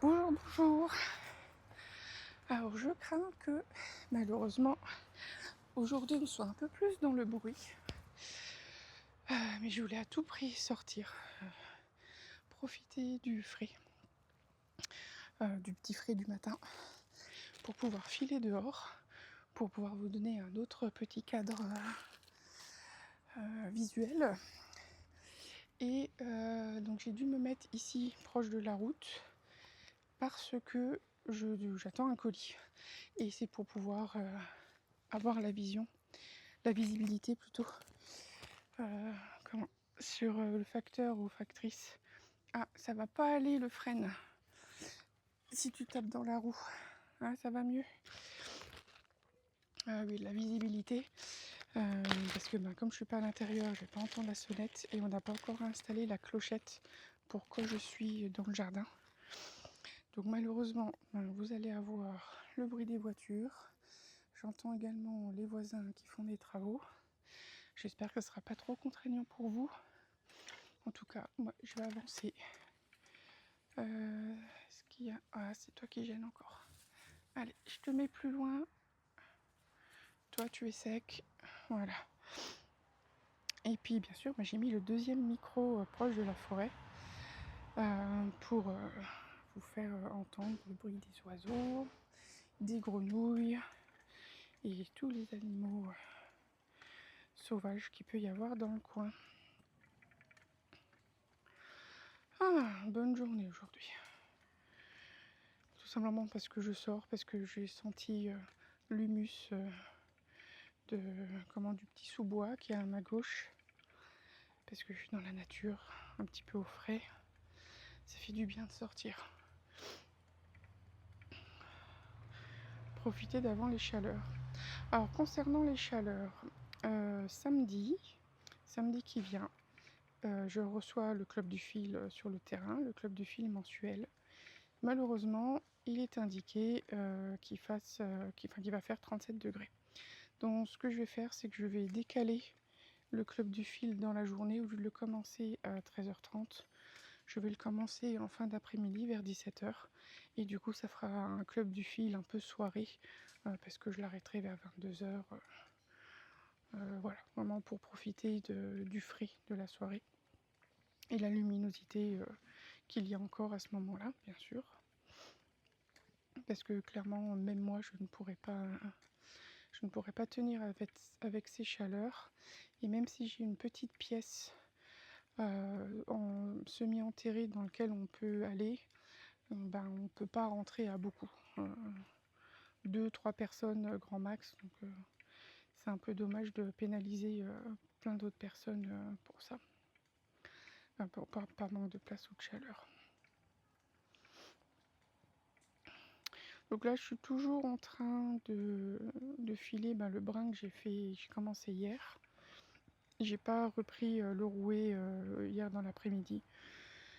Bonjour, bonjour. Alors je crains que malheureusement aujourd'hui on soit un peu plus dans le bruit. Mais je voulais à tout prix sortir, profiter du frais, du petit frais du matin, pour pouvoir filer dehors, pour pouvoir vous donner un autre petit cadre visuel. Et donc j'ai dû me mettre ici proche de la route parce que j'attends un colis. Et c'est pour pouvoir avoir la visibilité plutôt, sur le facteur ou factrice. Ah, ça va pas aller le frein si tu tapes dans la roue. Ah, ça va mieux. Ah oui, la visibilité. Parce que comme je suis pas à l'intérieur, je vais pas entendre la sonnette et on n'a pas encore installé la clochette pour quand je suis dans le jardin. Donc malheureusement, vous allez avoir le bruit des voitures. J'entends également les voisins qui font des travaux. J'espère que ce sera pas trop contraignant pour vous. En tout cas, moi je vais avancer. Est-ce qu'il y a... Ah, c'est toi qui gêne encore. Allez, je te mets plus loin. Toi, tu es sec. Voilà. Et puis, bien sûr, j'ai mis le deuxième micro proche de la forêt pour vous faire entendre le bruit des oiseaux, des grenouilles et tous les animaux sauvages qu'il peut y avoir dans le coin. Ah, bonne journée aujourd'hui. Tout simplement parce que je sors, parce que j'ai senti l'humus du petit sous-bois qui est à ma gauche. Parce que je suis dans la nature, un petit peu au frais. Ça fait du bien de sortir. Profiter d'avant les chaleurs. Alors concernant les chaleurs, samedi qui vient, je reçois le club du fil sur le terrain, le club du fil mensuel. Malheureusement, il est indiqué qu'il va faire 37 degrés. Donc ce que je vais faire, c'est que je vais décaler le club du fil dans la journée. Au lieu de le commencer à 13h30, je vais le commencer en fin d'après-midi vers 17h. Et du coup, ça fera un club du fil un peu soirée, parce que je l'arrêterai vers 22h. Voilà, vraiment pour profiter du frais de la soirée. Et la luminosité qu'il y a encore à ce moment-là, bien sûr. Parce que clairement, même moi, je ne pourrais pas tenir avec ces chaleurs. Et même si j'ai une petite pièce en semi-enterrée dans laquelle on peut aller, on ne peut pas rentrer à beaucoup. 2-3 personnes grand max. Donc c'est un peu dommage de pénaliser plein d'autres personnes pour ça. Par manque de place ou de chaleur. Donc là, je suis toujours en train de filer le brin que j'ai commencé hier. J'ai pas repris le rouet hier dans l'après-midi.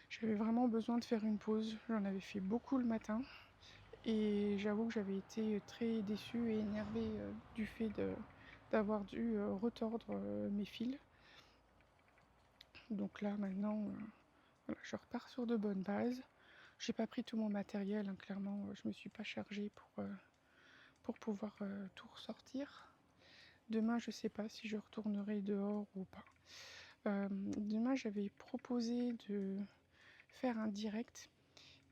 J'avais vraiment besoin de faire une pause. J'en avais fait beaucoup le matin. Et j'avoue que j'avais été très déçue et énervée du fait d'avoir dû retordre mes fils. Donc là, maintenant, voilà, je repars sur de bonnes bases. J'ai pas pris tout mon matériel, clairement, je me suis pas chargée pour pouvoir tout ressortir. Demain, je sais pas si je retournerai dehors ou pas. Demain, j'avais proposé de faire un direct,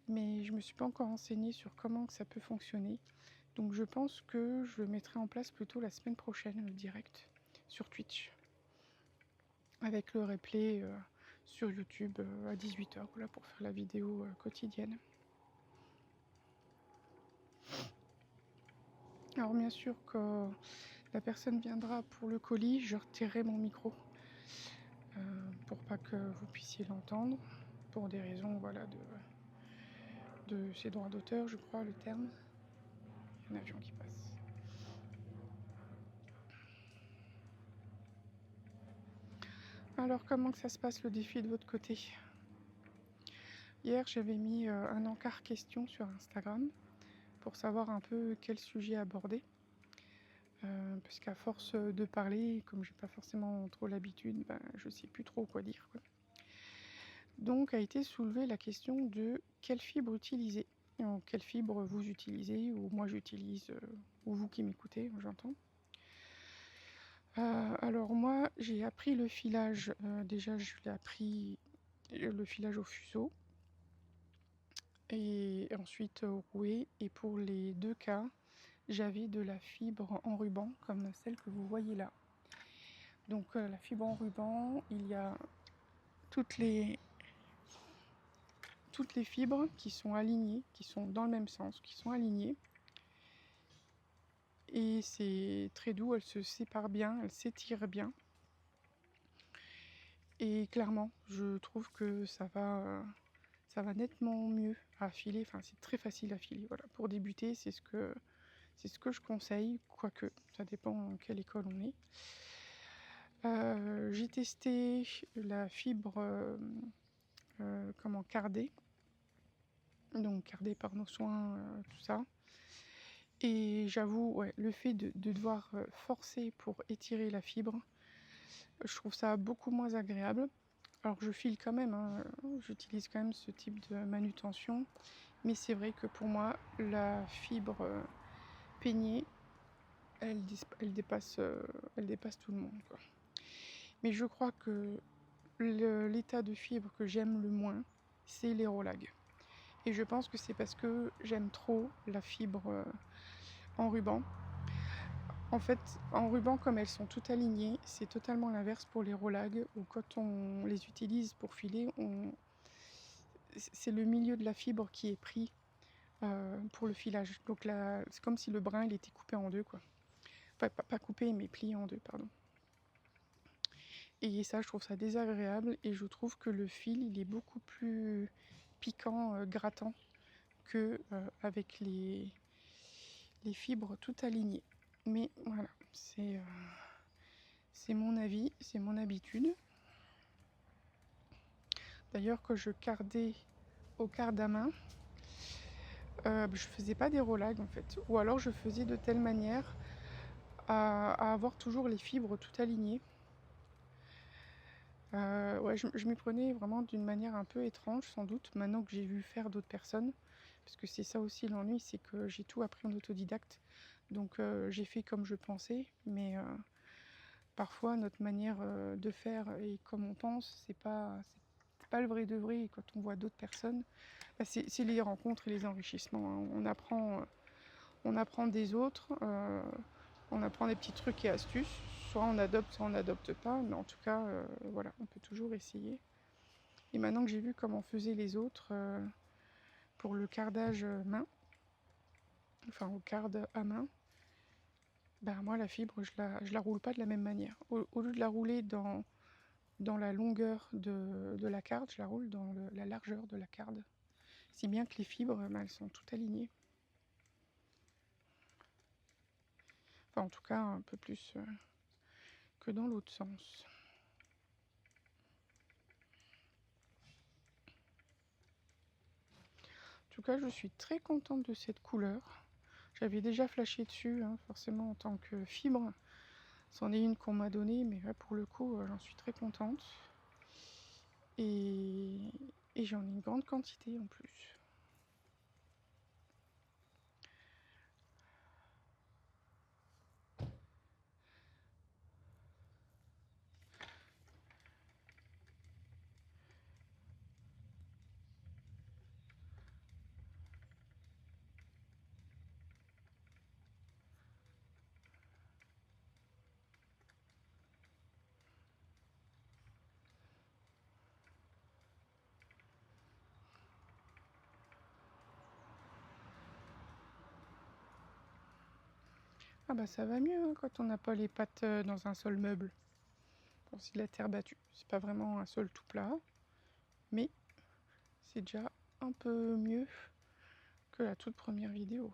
mais je me suis pas encore renseignée sur comment ça peut fonctionner. Donc je pense que je le mettrai en place plutôt la semaine prochaine, le direct, sur Twitch. Avec le replay sur YouTube à 18h, voilà, pour faire la vidéo quotidienne. Alors bien sûr, quand la personne viendra pour le colis, je retirerai mon micro pour pas que vous puissiez l'entendre, pour des raisons de ses droits d'auteur, je crois, le terme. Il y a un avion qui passe. Alors comment que ça se passe le défi de votre côté? Hier, j'avais mis un encart question sur Instagram pour savoir un peu quel sujet aborder. Parce qu'à force de parler, comme j'ai pas forcément trop l'habitude, je sais plus trop quoi dire, quoi. Donc a été soulevée la question de quelle fibre utiliser. quelle fibre vous utilisez, ou moi j'utilise, ou vous qui m'écoutez, j'entends. Alors moi, j'ai appris le filage, déjà je l'ai appris le filage au fuseau, et ensuite au rouet, et pour les deux cas, j'avais de la fibre en ruban, comme celle que vous voyez là. Donc la fibre en ruban, il y a toutes les fibres qui sont alignées, qui sont dans le même sens, qui sont alignées. Et c'est très doux, elles se séparent bien, elles s'étirent bien. Et clairement, je trouve que ça va nettement mieux à filer. Enfin, c'est très facile à filer. Voilà. Pour débuter, c'est ce que je conseille, quoique ça dépend quelle école on est. J'ai testé la fibre cardée, donc cardée par nos soins, tout ça. Et j'avoue, ouais, le fait de devoir forcer pour étirer la fibre, je trouve ça beaucoup moins agréable. Alors je file quand même, hein, j'utilise quand même ce type de manutention, mais c'est vrai que pour moi, la fibre peignée, elle dépasse tout le monde, quoi. Mais je crois que l'état de fibre que j'aime le moins, c'est les Rolags. Et je pense que c'est parce que j'aime trop la fibre en ruban. En fait, en ruban, comme elles sont toutes alignées, c'est totalement l'inverse pour les Rolags, où quand on les utilise pour filer, c'est le milieu de la fibre qui est pris pour le filage. Donc là, c'est comme si le brin il était coupé en deux, quoi. Enfin, pas coupé, mais plié en deux, pardon. Et ça, je trouve ça désagréable, et je trouve que le fil, il est beaucoup plus piquant, grattant, que avec les fibres toutes alignées. Mais voilà, c'est mon avis, c'est mon habitude. D'ailleurs, quand je cardais au card à main, je faisais pas des Rolags en fait. Ou alors je faisais de telle manière à avoir toujours les fibres tout alignées. Ouais, je m'y prenais vraiment d'une manière un peu étrange, sans doute, maintenant que j'ai vu faire d'autres personnes. Parce que c'est ça aussi l'ennui, c'est que j'ai tout appris en autodidacte. Donc j'ai fait comme je pensais, mais parfois notre manière de faire et comme on pense, c'est pas le vrai de vrai. Et quand on voit d'autres personnes, bah, c'est les rencontres et les enrichissements, hein. On apprend des autres, on apprend des petits trucs et astuces. Soit on n'adopte pas, mais en tout cas, voilà, on peut toujours essayer. Et maintenant que j'ai vu comment faisaient les autres pour le cardage main, enfin au card à main, ben moi la fibre, je la roule pas de la même manière. Au lieu de la rouler dans la longueur de la carte, je la roule dans la largeur de la carte. Si bien que les fibres, ben, elles sont toutes alignées. Enfin, en tout cas, un peu plus que dans l'autre sens. En tout cas, je suis très contente de cette couleur. J'avais déjà flashé dessus, hein, forcément en tant que fibre. C'en est une qu'on m'a donnée, mais là, pour le coup, j'en suis très contente. Et j'en ai une grande quantité en plus. Ah bah ça va mieux hein, quand on n'a pas les pattes dans un sol meuble. Bon, c'est de la terre battue. C'est pas vraiment un sol tout plat, mais c'est déjà un peu mieux que la toute première vidéo.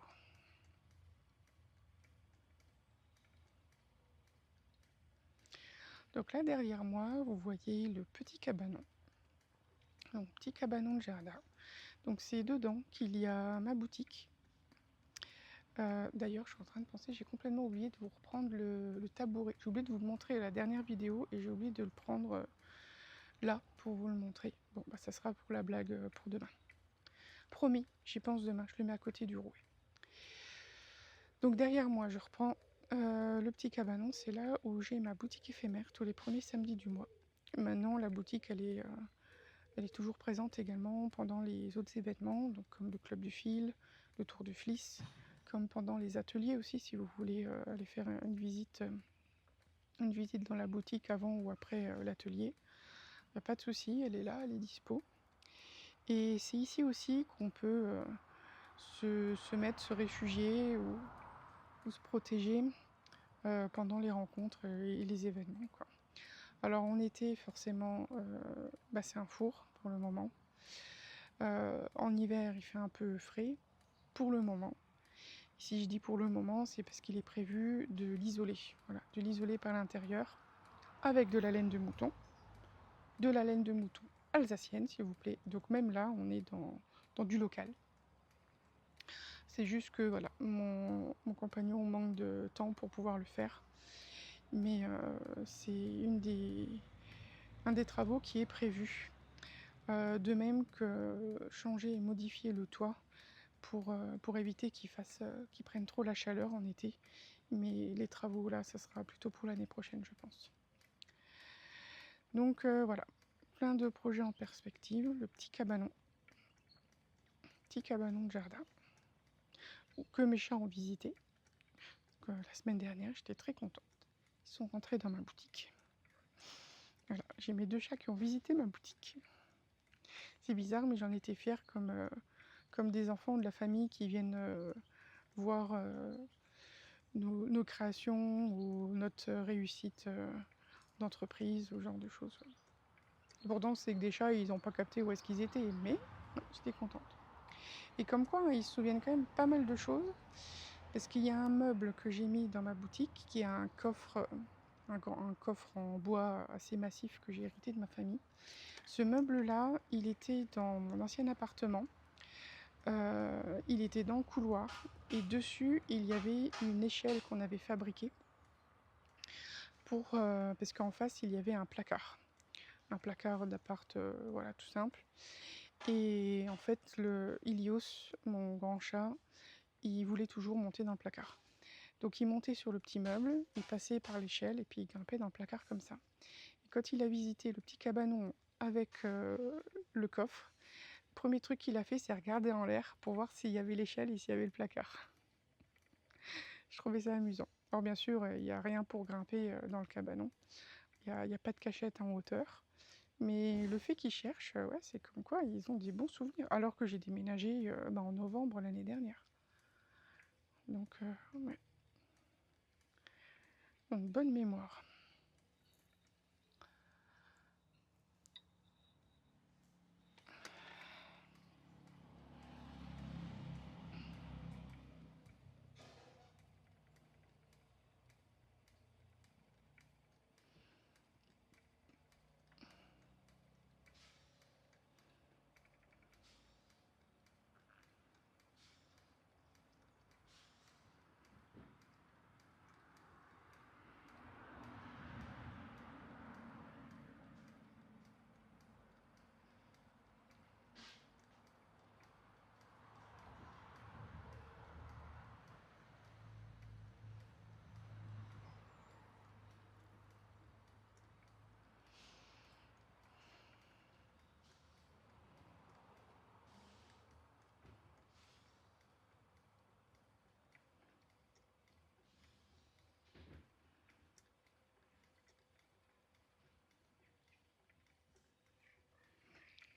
Donc là derrière moi, vous voyez le petit cabanon. Donc petit cabanon de jardin. Donc c'est dedans qu'il y a ma boutique. D'ailleurs, je suis en train de penser, j'ai complètement oublié de vous reprendre le tabouret. J'ai oublié de vous le montrer à la dernière vidéo et j'ai oublié de le prendre là pour vous le montrer. Bon, bah ça sera pour la blague pour demain. Promis, j'y pense demain, je le mets à côté du rouet. Donc derrière moi, je reprends le petit cabanon, c'est là où j'ai ma boutique éphémère tous les premiers samedis du mois. Maintenant, la boutique, elle est toujours présente également pendant les autres événements, donc comme le Club du Fil, le Tour du Fliss, comme pendant les ateliers aussi, si vous voulez aller faire une visite dans la boutique avant ou après l'atelier. Il n'y a pas de souci, elle est là, elle est dispo. Et c'est ici aussi qu'on peut se mettre, se réfugier ou se protéger pendant les rencontres et les événements, quoi. Alors en été, forcément, c'est un four pour le moment. En hiver, il fait un peu frais pour le moment. Si je dis pour le moment, c'est parce qu'il est prévu de l'isoler. Voilà, de l'isoler par l'intérieur avec de la laine de mouton. De la laine de mouton alsacienne, s'il vous plaît. Donc même là, on est dans du local. C'est juste que voilà, mon compagnon manque de temps pour pouvoir le faire. Mais c'est un des travaux qui est prévu. De même que changer et modifier le toit pour éviter qu'il prenne trop la chaleur en été. Mais les travaux là, ça sera plutôt pour l'année prochaine, je pense. Donc voilà, plein de projets en perspective. Le petit cabanon de jardin que mes chats ont visité. Donc, la semaine dernière, j'étais très contente. Ils sont rentrés dans ma boutique. Voilà, j'ai mes 2 chats qui ont visité ma boutique. C'est bizarre, mais j'en étais fière comme des enfants de la famille qui viennent voir nos créations ou notre réussite d'entreprise, ou ce genre de choses. L'important, c'est que des chats, ils n'ont pas capté où est-ce qu'ils étaient, mais j'étais contente. Et comme quoi, ils se souviennent quand même pas mal de choses, parce qu'il y a un meuble que j'ai mis dans ma boutique, qui est un coffre en bois assez massif que j'ai hérité de ma famille. Ce meuble-là, il était dans mon ancien appartement. Il était dans le couloir et dessus il y avait une échelle qu'on avait fabriquée parce qu'en face il y avait un placard d'appart, voilà, tout simple. Et en fait, Ilios, mon grand chat, il voulait toujours monter dans le placard. Donc il montait sur le petit meuble, il passait par l'échelle et puis il grimpait dans le placard comme ça. Et quand il a visité le petit cabanon avec le coffre, le premier truc qu'il a fait, c'est regarder en l'air pour voir s'il y avait l'échelle et s'il y avait le placard. Je trouvais ça amusant. Alors bien sûr, il n'y a rien pour grimper dans le cabanon. Il n'y a pas de cachette en hauteur. Mais le fait qu'ils cherchent, ouais, c'est comme quoi ils ont des bons souvenirs. Alors que j'ai déménagé en novembre l'année dernière. Donc, ouais, une bonne mémoire.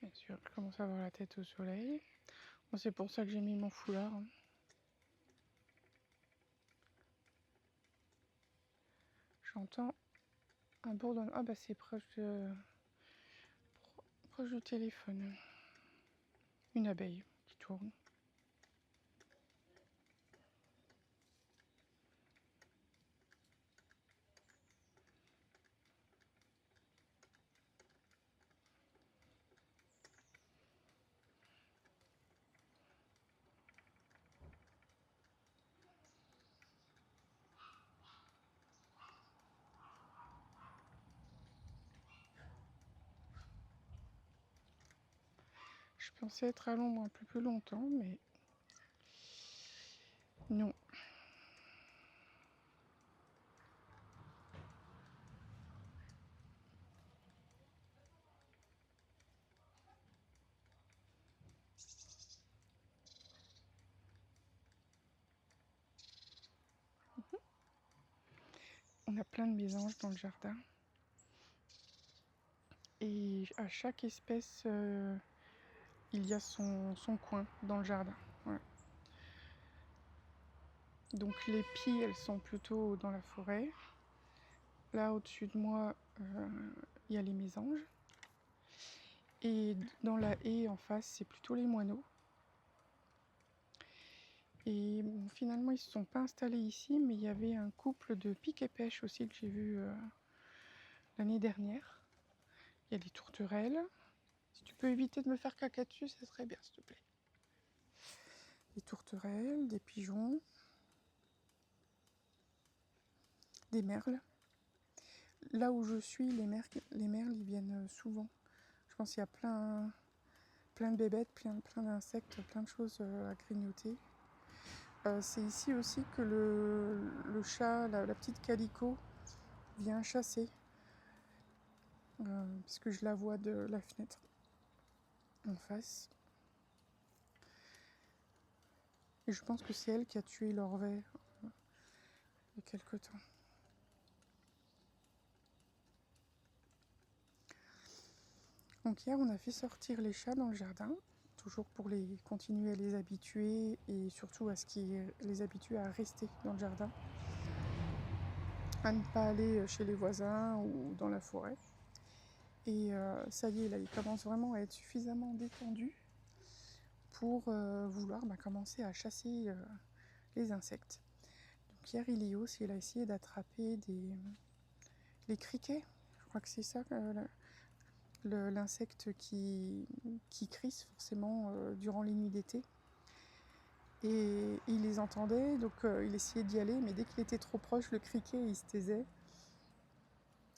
Bien sûr, je commence à avoir la tête au soleil. Bon, c'est pour ça que j'ai mis mon foulard. J'entends un bourdonnement. Ah bah c'est proche du téléphone. Une abeille qui tourne. Je pensais être à l'ombre un peu plus longtemps, mais non. On a plein de mésanges dans le jardin. Et à chaque espèce, il y a son coin dans le jardin. Voilà. Donc les pies, elles sont plutôt dans la forêt. Là, au-dessus de moi, il y a les mésanges. Et dans la haie en face, c'est plutôt les moineaux. Et bon, finalement, ils ne se sont pas installés ici, mais il y avait un couple de pique et pêche aussi que j'ai vu l'année dernière. Il y a des tourterelles. Si tu peux éviter de me faire caca dessus, ça serait bien, s'il te plaît. Des tourterelles, des pigeons, des merles. Là où je suis, les merles ils viennent souvent. Je pense qu'il y a plein de bébêtes, plein d'insectes, plein de choses à grignoter. C'est ici aussi que le chat, la petite calico, vient chasser. Parce que je la vois de la fenêtre en face. Et je pense que c'est elle qui a tué l'orvet il y a quelque temps. Donc hier, on a fait sortir les chats dans le jardin, toujours pour continuer à les habituer et surtout à ce qu'ils les habituent à rester dans le jardin, à ne pas aller chez les voisins ou dans la forêt. Et ça y est, là, ils commencent vraiment à être suffisamment détendus pour vouloir commencer à chasser les insectes. Donc hier, Ilios, il a essayé d'attraper les criquets. Je crois que c'est ça, l'insecte qui crisse forcément durant les nuits d'été. Et il les entendait, donc il essayait d'y aller, mais dès qu'il était trop proche, le criquet, il se taisait.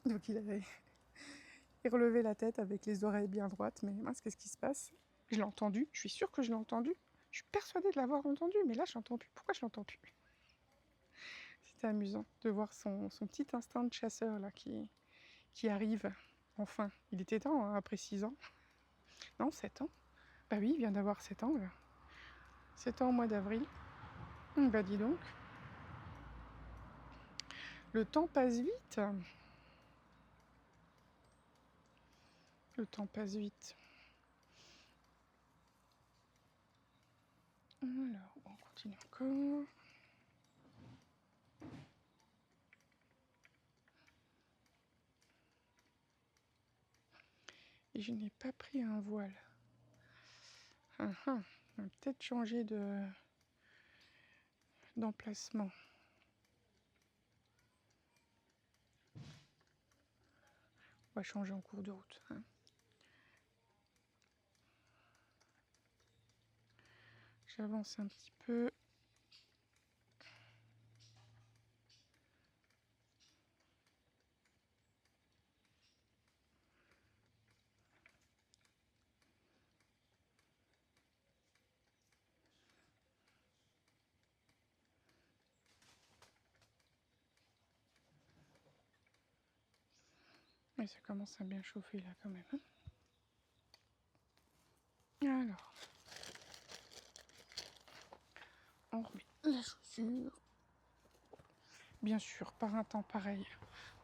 Donc il relevait la tête avec les oreilles bien droites, mais mince, qu'est-ce qui se passe? Je l'ai entendu, je suis sûre que je l'ai entendu. Je suis persuadée de l'avoir entendu, mais là je l'entends plus. Pourquoi je l'entends plus? C'était amusant de voir son petit instinct de chasseur là qui arrive. Enfin, il était temps, hein, après 6 ans. Non, 7 ans. Bah oui, il vient d'avoir 7 ans là. 7 ans au mois d'avril. Bah dis donc. Le temps passe vite. Le temps passe vite. Alors, on continue encore. Et je n'ai pas pris un voile. On va peut-être changer d'emplacement. On va changer en cours de route. J'avance un petit peu. Mais ça commence à bien chauffer là quand même. Alors, on remet la chaussure. Bien sûr, par un temps pareil,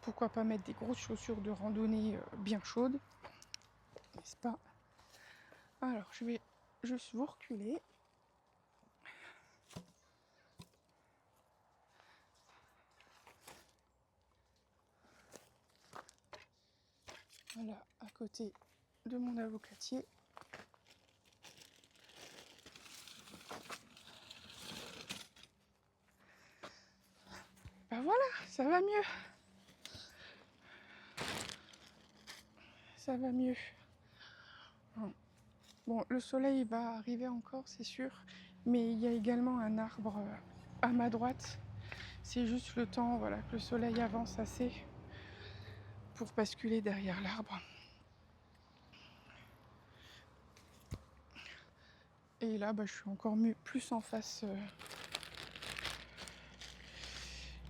pourquoi pas mettre des grosses chaussures de randonnée bien chaudes, n'est-ce pas? Alors, je vais juste vous reculer. Voilà, à côté de mon avocatier. Bah voilà, ça va mieux. Ça va mieux. Bon, le soleil va arriver encore, c'est sûr, mais il y a également un arbre à ma droite. C'est juste le temps, voilà, que le soleil avance assez pour basculer derrière l'arbre. Et là, je suis encore plus en face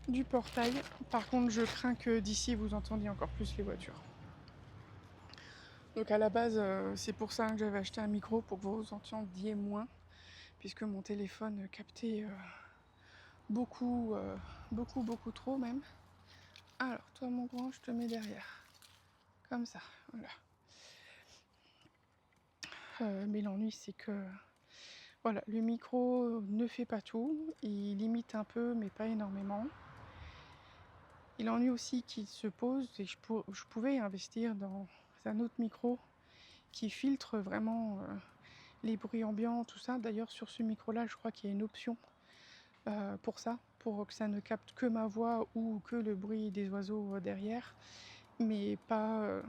du portail. Par contre, je crains que d'ici, vous entendiez encore plus les voitures. Donc à la base, c'est pour ça que j'avais acheté un micro, pour que vous entendiez moins, puisque mon téléphone captait beaucoup trop même. Alors, toi mon grand, je te mets derrière. Comme ça, voilà. Mais l'ennui, c'est que voilà, le micro ne fait pas tout. Il limite un peu, mais pas énormément. Et l'ennui aussi qu'il se pose, c'est que je pouvais investir dans un autre micro qui filtre vraiment les bruits ambiants, tout ça. D'ailleurs, sur ce micro-là, je crois qu'il y a une option pour ça, pour que ça ne capte que ma voix ou que le bruit des oiseaux derrière, mais pas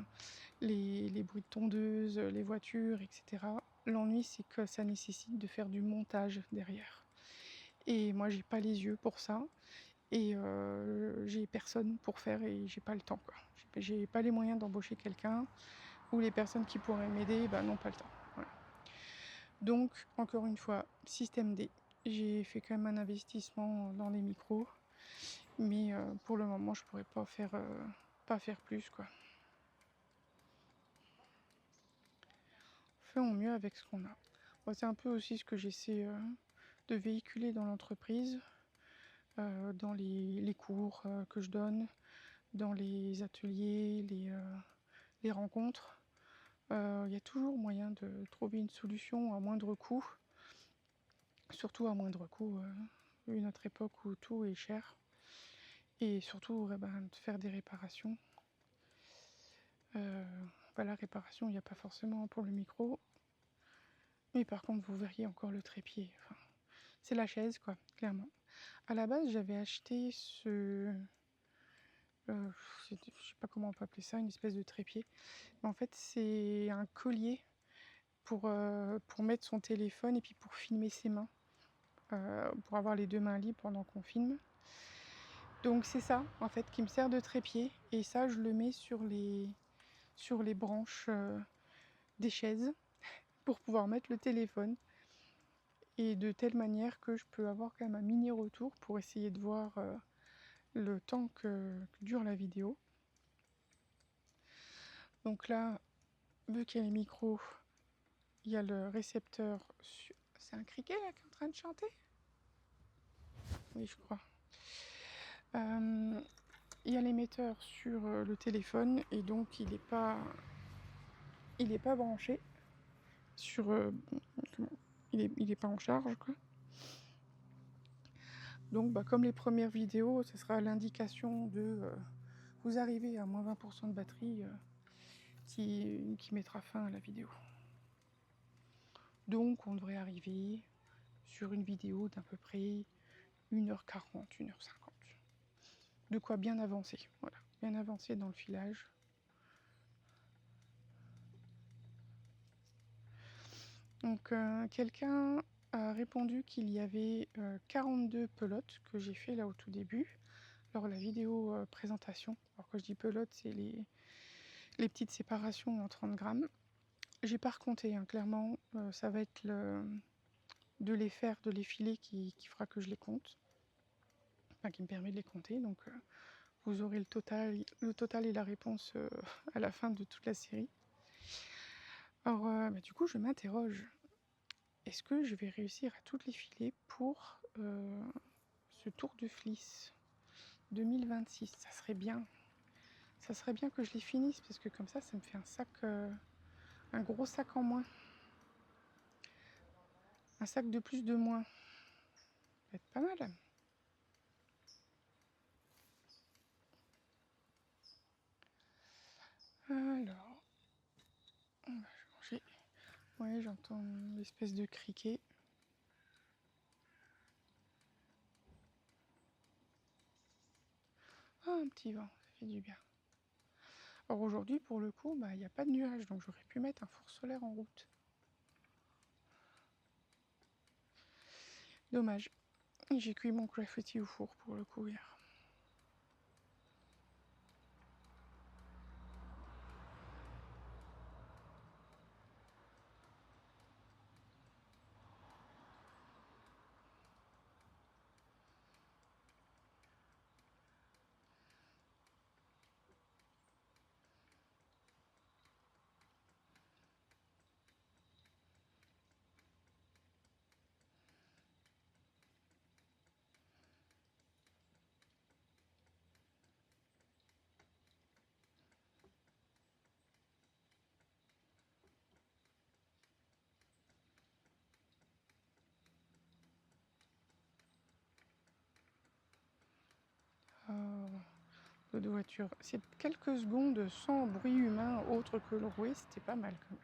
les bruits de tondeuse, les voitures, etc. L'ennui, c'est que ça nécessite de faire du montage derrière. Et moi, j'ai pas les yeux pour ça. Et j'ai personne pour faire et j'ai pas le temps, quoi. J'ai pas les moyens d'embaucher quelqu'un, ou les personnes qui pourraient m'aider n'ont pas le temps. Voilà. Donc, encore une fois, système D. J'ai fait quand même un investissement dans les micros, mais pour le moment, je pourrais pas faire plus, quoi. Faisons mieux avec ce qu'on a. Bon, c'est un peu aussi ce que j'essaie de véhiculer dans l'entreprise, dans les cours que je donne, dans les ateliers, les rencontres. Il y a toujours moyen de trouver une solution à moindre coût, surtout à moindre coût, vu notre époque où tout est cher, et surtout de faire des réparations. La réparation, il n'y a pas forcément pour le micro, mais par contre vous verriez encore le trépied. Enfin, c'est la chaise, quoi, clairement. À la base, j'avais acheté ce... je sais pas comment on peut appeler ça, une espèce de trépied. Mais en fait, c'est un collier pour mettre son téléphone et puis pour filmer ses mains. Pour avoir les deux mains libres pendant qu'on filme. Donc c'est ça, en fait, qui me sert de trépied. Et ça, je le mets sur les branches des chaises pour pouvoir mettre le téléphone. Et de telle manière que je peux avoir quand même un mini retour pour essayer de voir le temps que dure la vidéo. Donc là, vu qu'il y a les micros, il y a le récepteur. C'est un criquet là qui est en train de chanter? Oui, je crois. Il y a l'émetteur sur le téléphone et donc il n'est pas branché sur. Il est pas en charge, quoi. Donc comme les premières vidéos, ce sera l'indication de vous arrivez à moins 20% de batterie qui mettra fin à la vidéo. Donc on devrait arriver sur une vidéo d'à peu près 1h40, 1h50. De quoi bien avancer, voilà, bien avancer dans le filage. Donc quelqu'un a répondu qu'il y avait 42 pelotes que j'ai fait là au tout début, lors de la vidéo présentation. Alors quand je dis pelotes, c'est les petites séparations en 30 grammes. J'ai pas recompté, hein, clairement, ça va être de les filer qui fera que je les compte, enfin qui me permet de les compter. Donc vous aurez le total et la réponse à la fin de toute la série. Alors du coup je m'interroge, est-ce que je vais réussir à toutes les filer pour ce Tour de Fliss 2026? Ça serait bien. Ça serait bien que je les finisse parce que comme ça me fait un sac, un gros sac en moins. Un sac de plus de moins. Ça va être pas mal. Alors, on va changer. Ouais, j'entends une espèce de criquet. Ah, un petit vent, ça fait du bien. Alors aujourd'hui, pour le coup, il n'y a pas de nuages, donc j'aurais pu mettre un four solaire en route. Dommage. J'ai cuit mon graffiti au four pour le coup hier. de voiture. C'est quelques secondes sans bruit humain autre que le rouet, c'était pas mal quand même.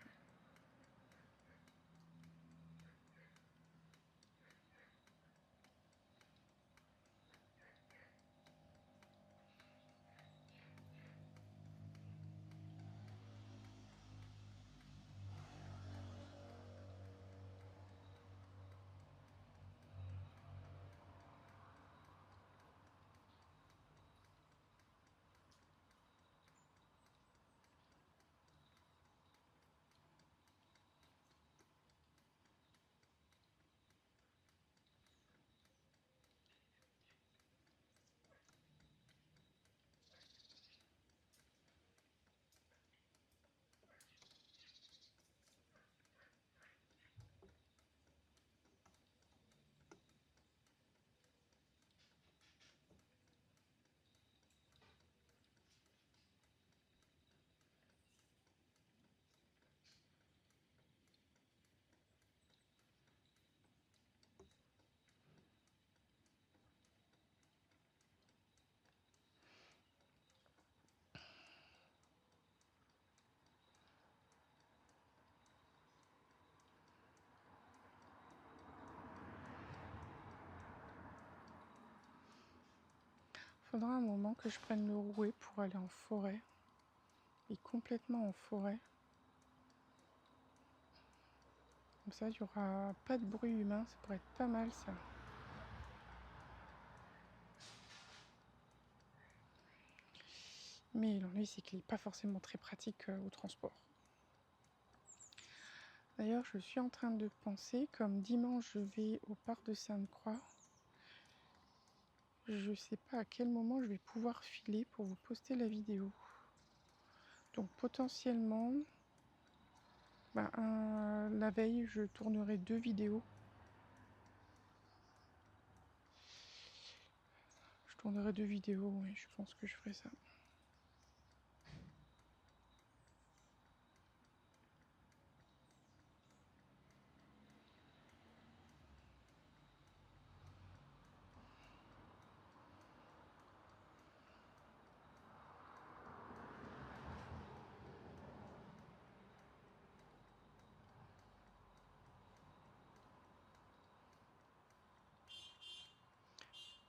Faudra un moment que je prenne le rouet pour aller en forêt. Et complètement en forêt. Comme ça, il n'y aura pas de bruit humain, ça pourrait être pas mal ça. Mais l'ennui, c'est qu'il n'est pas forcément très pratique au transport. D'ailleurs, je suis en train de penser, comme dimanche je vais au parc de Sainte-Croix, je ne sais pas à quel moment je vais pouvoir filer pour vous poster la vidéo. Donc potentiellement, la veille, je tournerai 2 vidéos. Je tournerai 2 vidéos, oui, je pense que je ferai ça.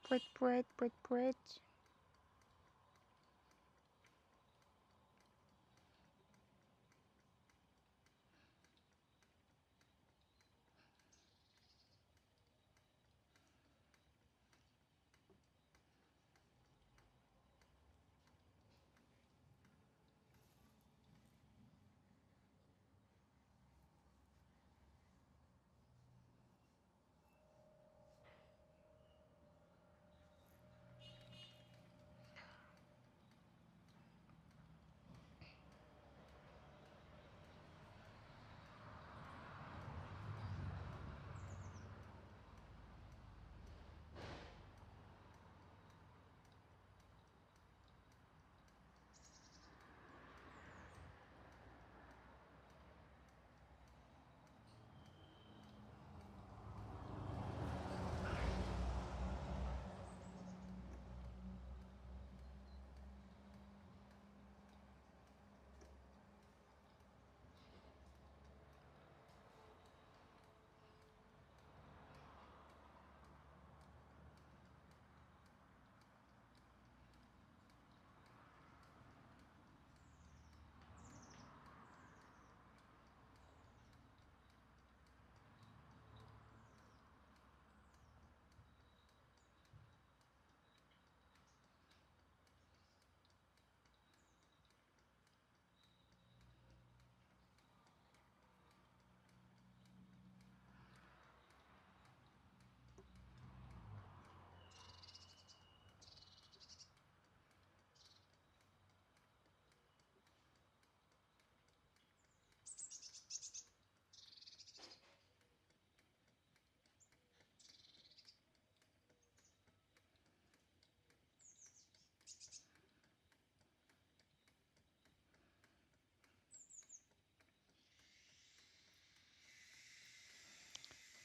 Pouette, pouette, pouette, pouette.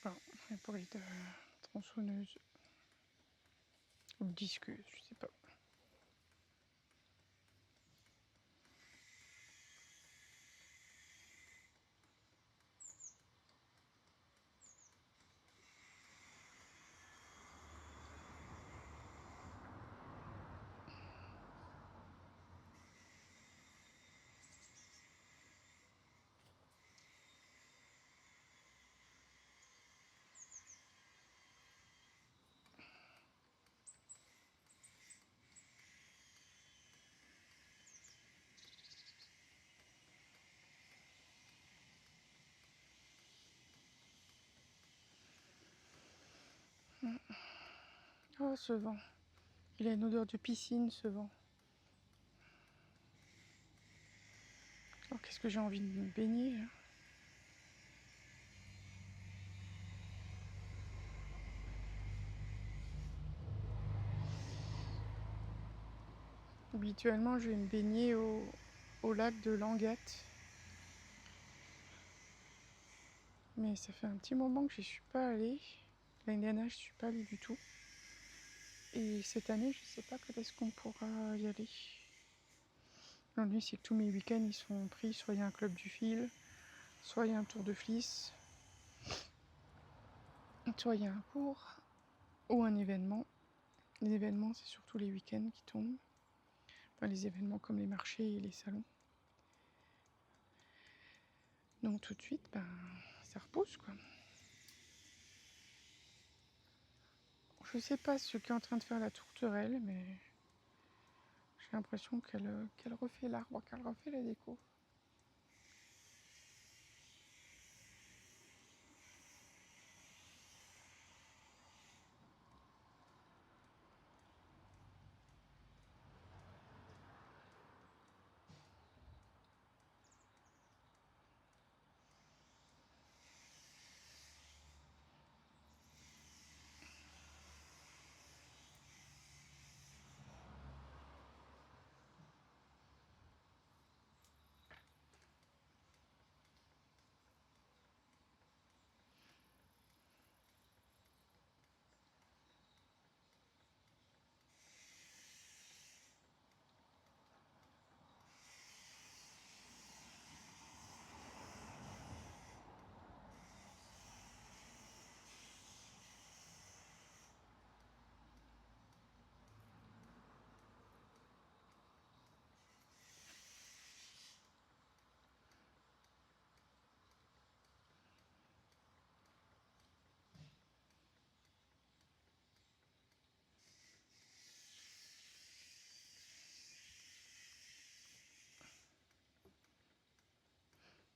Bon, un bruit de tronçonneuse. Ou de disqueuse, je sais pas. Oh, ce vent. Il a une odeur de piscine, ce vent. Oh, qu'est-ce que j'ai envie de me baigner, hein. Habituellement, je vais me baigner au lac de Languette. Mais ça fait un petit moment que j'y suis pas allée. L'année dernière, je suis pas allée du tout. Et cette année, je sais pas quand est-ce qu'on pourra y aller. L'ennui, c'est que tous mes week-ends, ils sont pris. Soit il y a un club du fil, soit il y a un tour de fliss, soit il y a un cours ou un événement. Les événements, c'est surtout les week-ends qui tombent. Enfin, les événements comme les marchés et les salons. Donc tout de suite, ben, ça repousse, quoi. Je sais pas ce qu'est en train de faire la tourterelle, mais j'ai l'impression qu'elle refait l'arbre, qu'elle refait la déco.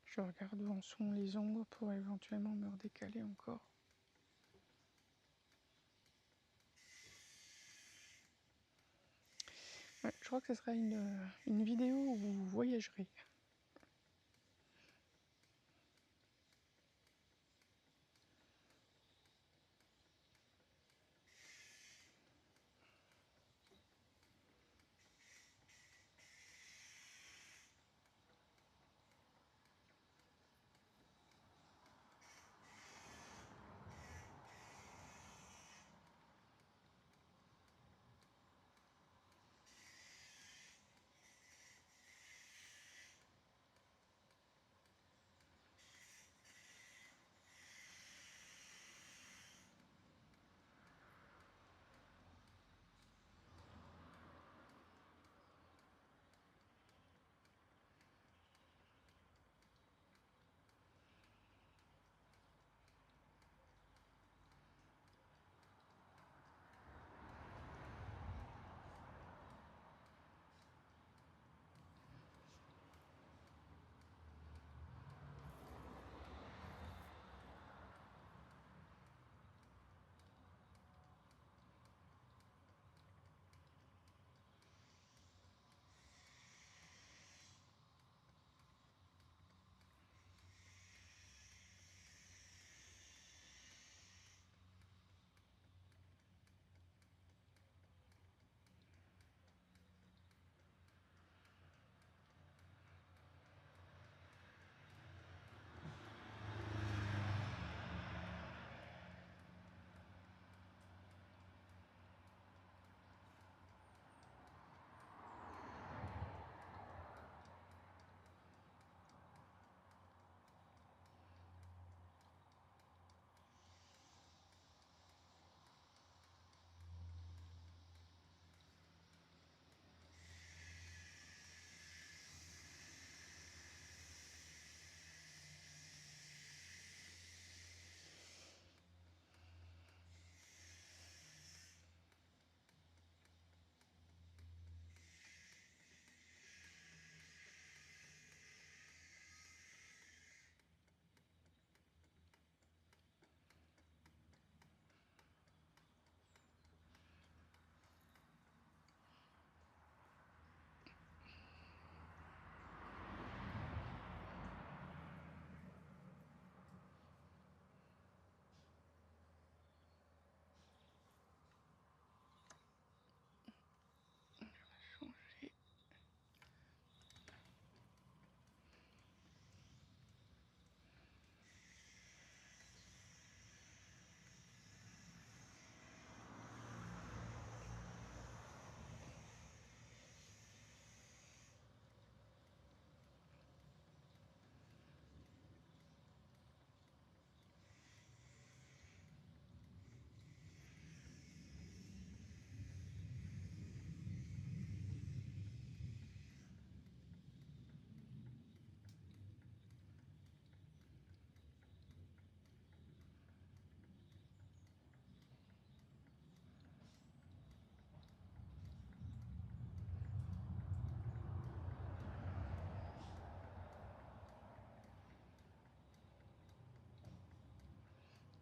Je regarde où en sont les ombres pour éventuellement me redécaler encore. Ouais, je crois que ce sera une vidéo où vous voyagerez.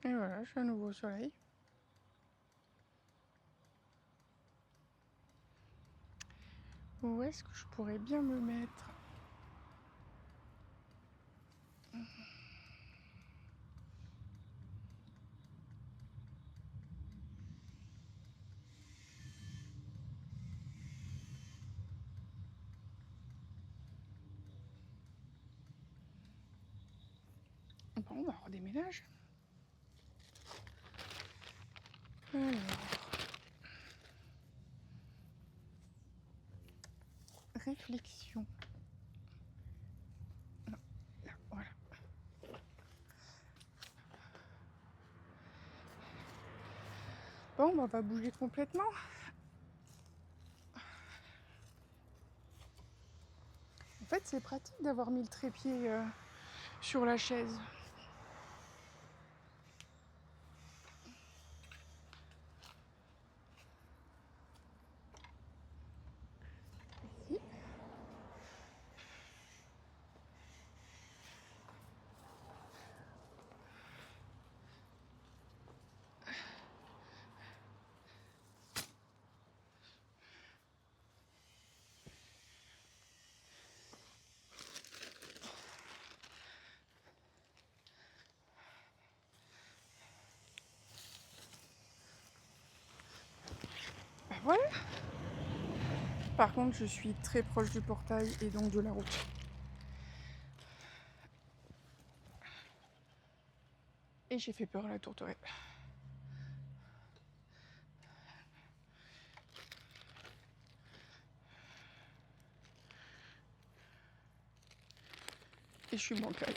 Et voilà, je suis à nouveau au soleil. Où est-ce que je pourrais bien me mettre? Bon, bah, on redéménage. Alors, réflexion. Non, là, voilà. Bon, bah, on va bouger complètement. En fait, c'est pratique d'avoir mis le trépied sur la chaise. Si. Bah, voilà. Par contre, je suis très proche du portail et donc de la route. Et j'ai fait peur à la tourterelle. Et je suis bancale.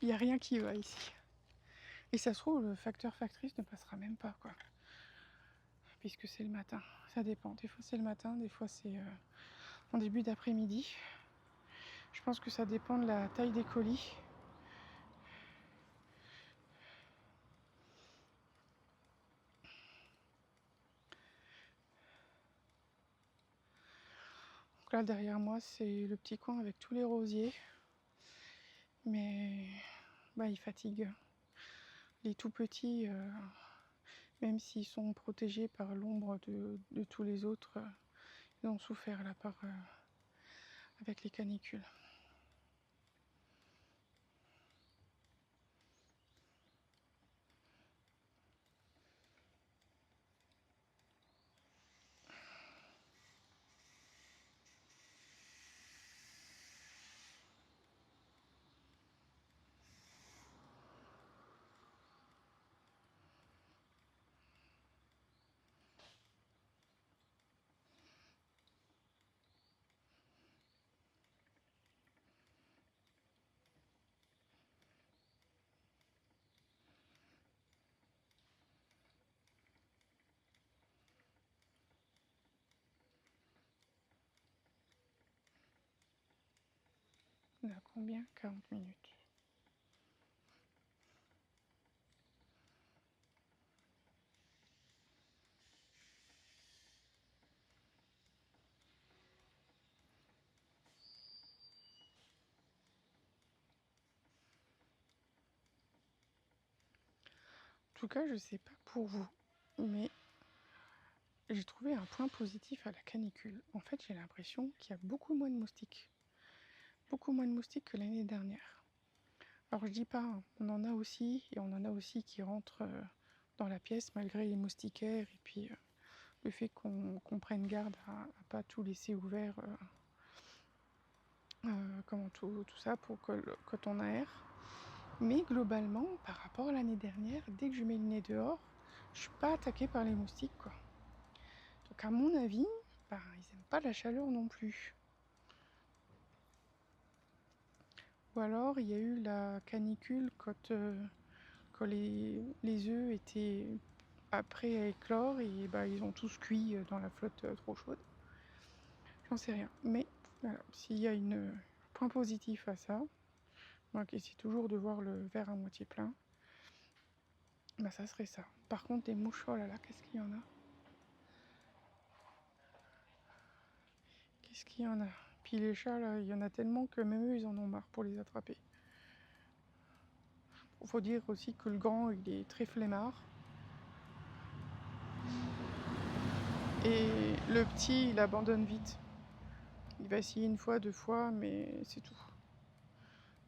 Il n'y a rien qui va ici. Et ça se trouve, le facteur-factrice ne passera même pas, quoi. Puisque c'est le matin. Ça dépend. Des fois, c'est le matin, des fois, c'est en début d'après-midi. Je pense que ça dépend de la taille des colis. Donc là, derrière moi, c'est le petit coin avec tous les rosiers. Mais bah, ils fatiguent. Les tout petits, même s'ils sont protégés par l'ombre de tous les autres, ils ont souffert là avec les canicules. On a combien? 40 minutes. En tout cas, je sais pas pour vous, mais j'ai trouvé un point positif à la canicule. En fait, j'ai l'impression qu'il y a beaucoup moins de moustiques. Beaucoup moins de moustiques que l'année dernière. Alors je dis pas, hein, on en a aussi, et on en a aussi qui rentrent dans la pièce malgré les moustiquaires, et puis le fait qu'on prenne garde à pas tout laisser ouvert, comment tout ça, pour que quand on aère. Mais globalement, par rapport à l'année dernière, dès que je mets le nez dehors, je suis pas attaquée par les moustiques, quoi. Donc à mon avis, bah, ils aiment pas la chaleur non plus. Ou alors il y a eu la canicule quand les œufs étaient après à éclore et bah, ils ont tous cuit dans la flotte trop chaude. J'en sais rien. Mais voilà, s'il y a un point positif à ça, moi qui essaie toujours de voir le verre à moitié plein, bah ça serait ça. Par contre, des mouches, oh là là, qu'est-ce qu'il y en a? Qu'est-ce qu'il y en a? Puis les chats, là, il y en a tellement que même eux, ils en ont marre pour les attraper. Faut dire aussi que le grand, il est très flemmard. Et le petit, il abandonne vite. Il va essayer une fois, deux fois, mais c'est tout.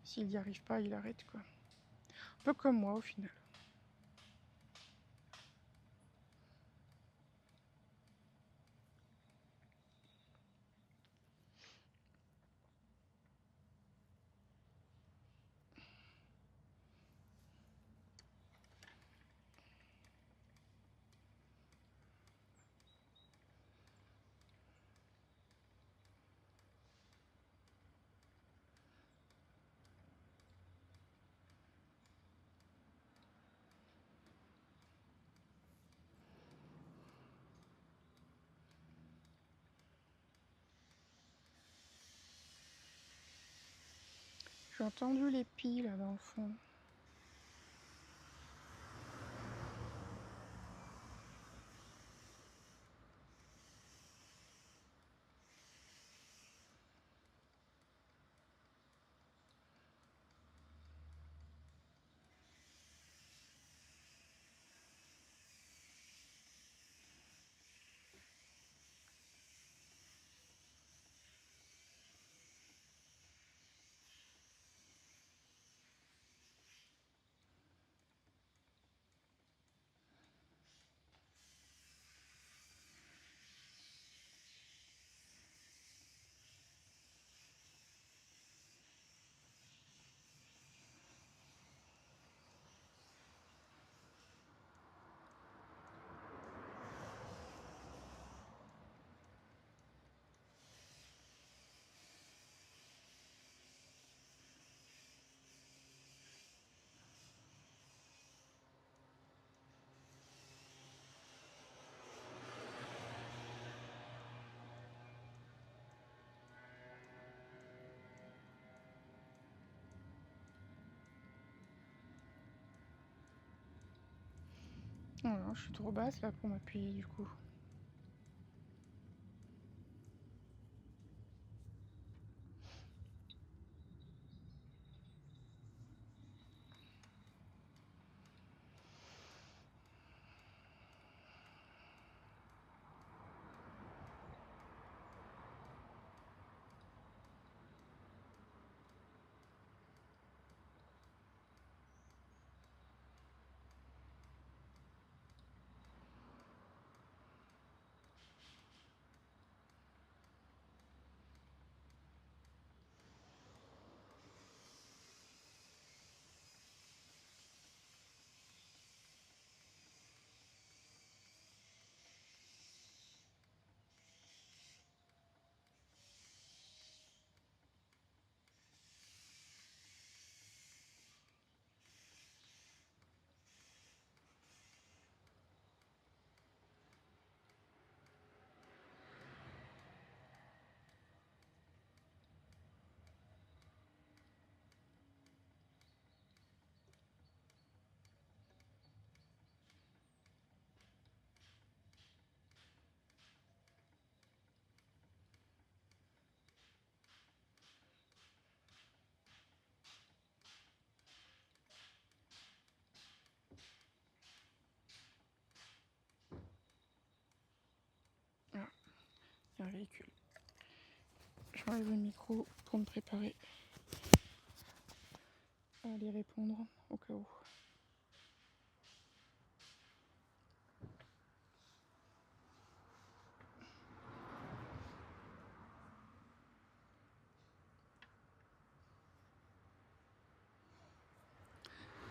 S'il n'y arrive pas, il arrête, quoi. Un peu comme moi, au final. J'ai entendu les pies, là, dans le fond. Voilà, je suis trop basse, là, pour m'appuyer, du coup. Ah, il y a un véhicule. J'enlève le micro pour me préparer à aller répondre, au cas où.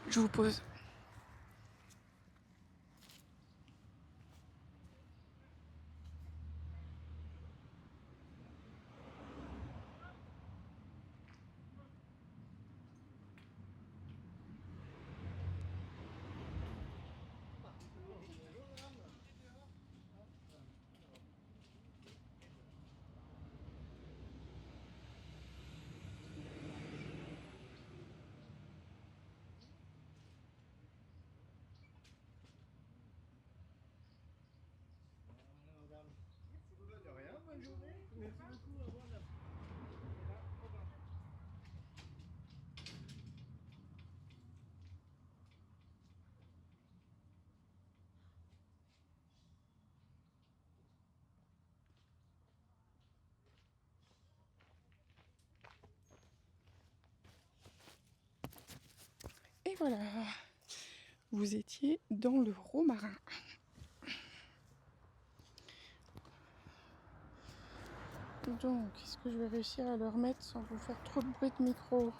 Je vous pose. voilà, vous étiez dans le romarin. Donc, est-ce que je vais réussir à le remettre sans vous faire trop de bruit de micro?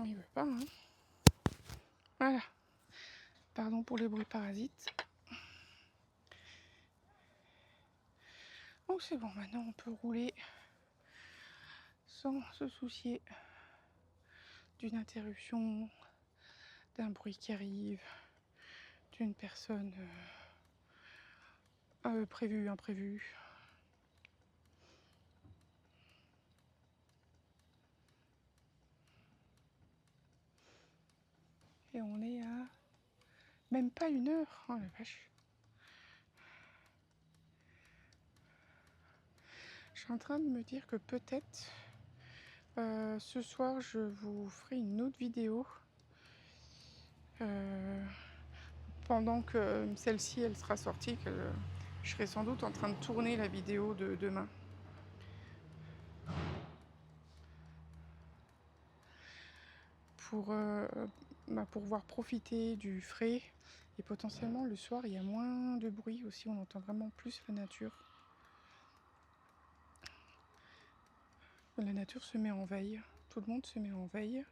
Il veut pas, hein. Voilà. Pardon pour les bruits parasites. Donc c'est bon, maintenant on peut rouler sans se soucier d'une interruption, d'un bruit qui arrive, d'une personne prévue, imprévue. Et on est à même pas 1 heure. Oh la vache. Je suis en train de me dire que peut-être ce soir je vous ferai une autre vidéo pendant que celle-ci elle sera sortie, que je serai sans doute en train de tourner la vidéo de demain. Pour pouvoir profiter du frais, et potentiellement le soir il y a moins de bruit aussi, on entend vraiment plus la nature. La nature se met en veille, tout le monde se met en veille,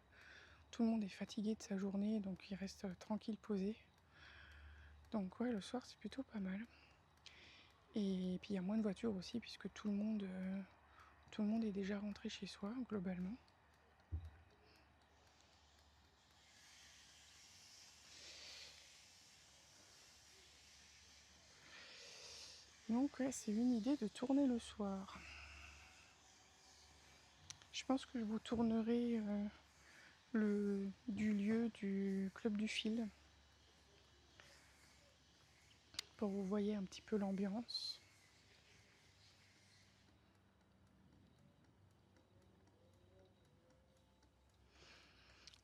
tout le monde est fatigué de sa journée, donc il reste tranquille, posé. Donc ouais, le soir c'est plutôt pas mal. Et puis il y a moins de voitures aussi, puisque tout le monde est déjà rentré chez soi globalement. Donc ouais, c'est une idée de tourner le soir. Je pense que je vous tournerai du lieu du club du fil pour que vous voyez un petit peu l'ambiance.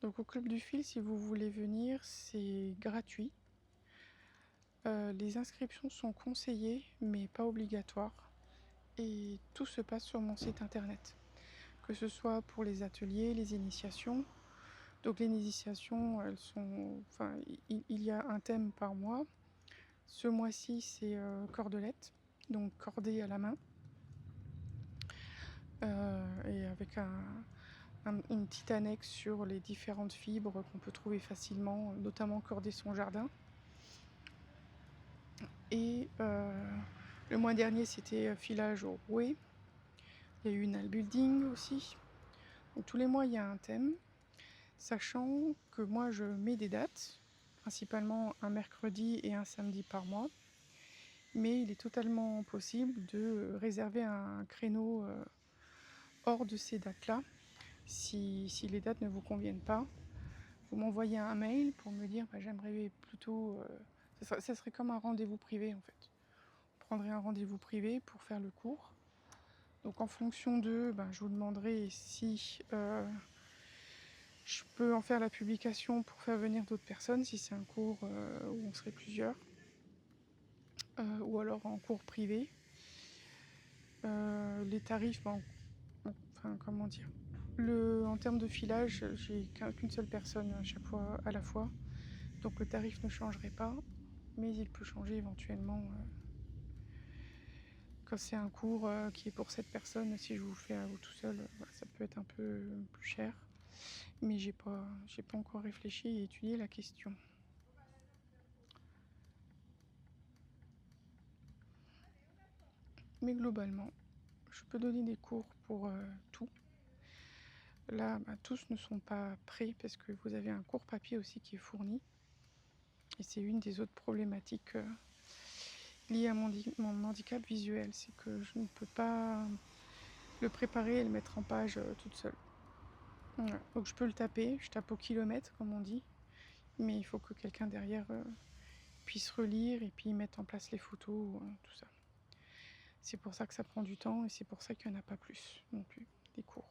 Donc au club du fil, si vous voulez venir, c'est gratuit. Les inscriptions sont conseillées mais pas obligatoires. Et tout se passe sur mon site internet. Que ce soit pour les ateliers, les initiations. Donc les initiations, elles sont, enfin, il y a un thème par mois. Ce mois-ci, c'est cordelette, donc cordée à la main. Et avec une petite annexe sur les différentes fibres qu'on peut trouver facilement, notamment corder son jardin. Et le mois dernier, c'était filage au rouet. Il y a eu une building aussi. Donc tous les mois, il y a un thème, sachant que moi, je mets des dates, principalement un mercredi et un samedi par mois. Mais il est totalement possible de réserver un créneau hors de ces dates-là. Si les dates ne vous conviennent pas, vous m'envoyez un mail pour me dire j'aimerais plutôt... ça serait comme un rendez-vous privé en fait. Vous prendrez un rendez-vous privé pour faire le cours. Donc en fonction de, je vous demanderai si je peux en faire la publication pour faire venir d'autres personnes, si c'est un cours où on serait plusieurs, ou alors en cours privé. Les tarifs, comment dire, en termes de filage, j'ai qu'une seule personne à chaque fois, à la fois, donc le tarif ne changerait pas, mais il peut changer éventuellement quand c'est un cours qui est pour 7 personnes. Si je vous fais à vous tout seul, ça peut être un peu plus cher, mais j'ai pas encore réfléchi et étudié la question. Mais globalement, je peux donner des cours pour tout. Là, tous ne sont pas prêts parce que vous avez un cours papier aussi qui est fourni. Et c'est une des autres problématiques liées à mon handicap visuel. C'est que je ne peux pas le préparer et le mettre en page toute seule. Voilà. Donc je peux le taper, je tape au kilomètre comme on dit. Mais il faut que quelqu'un derrière puisse relire et puis mettre en place les photos, tout ça. C'est pour ça que ça prend du temps et c'est pour ça qu'il n'y en a pas plus non plus, des cours.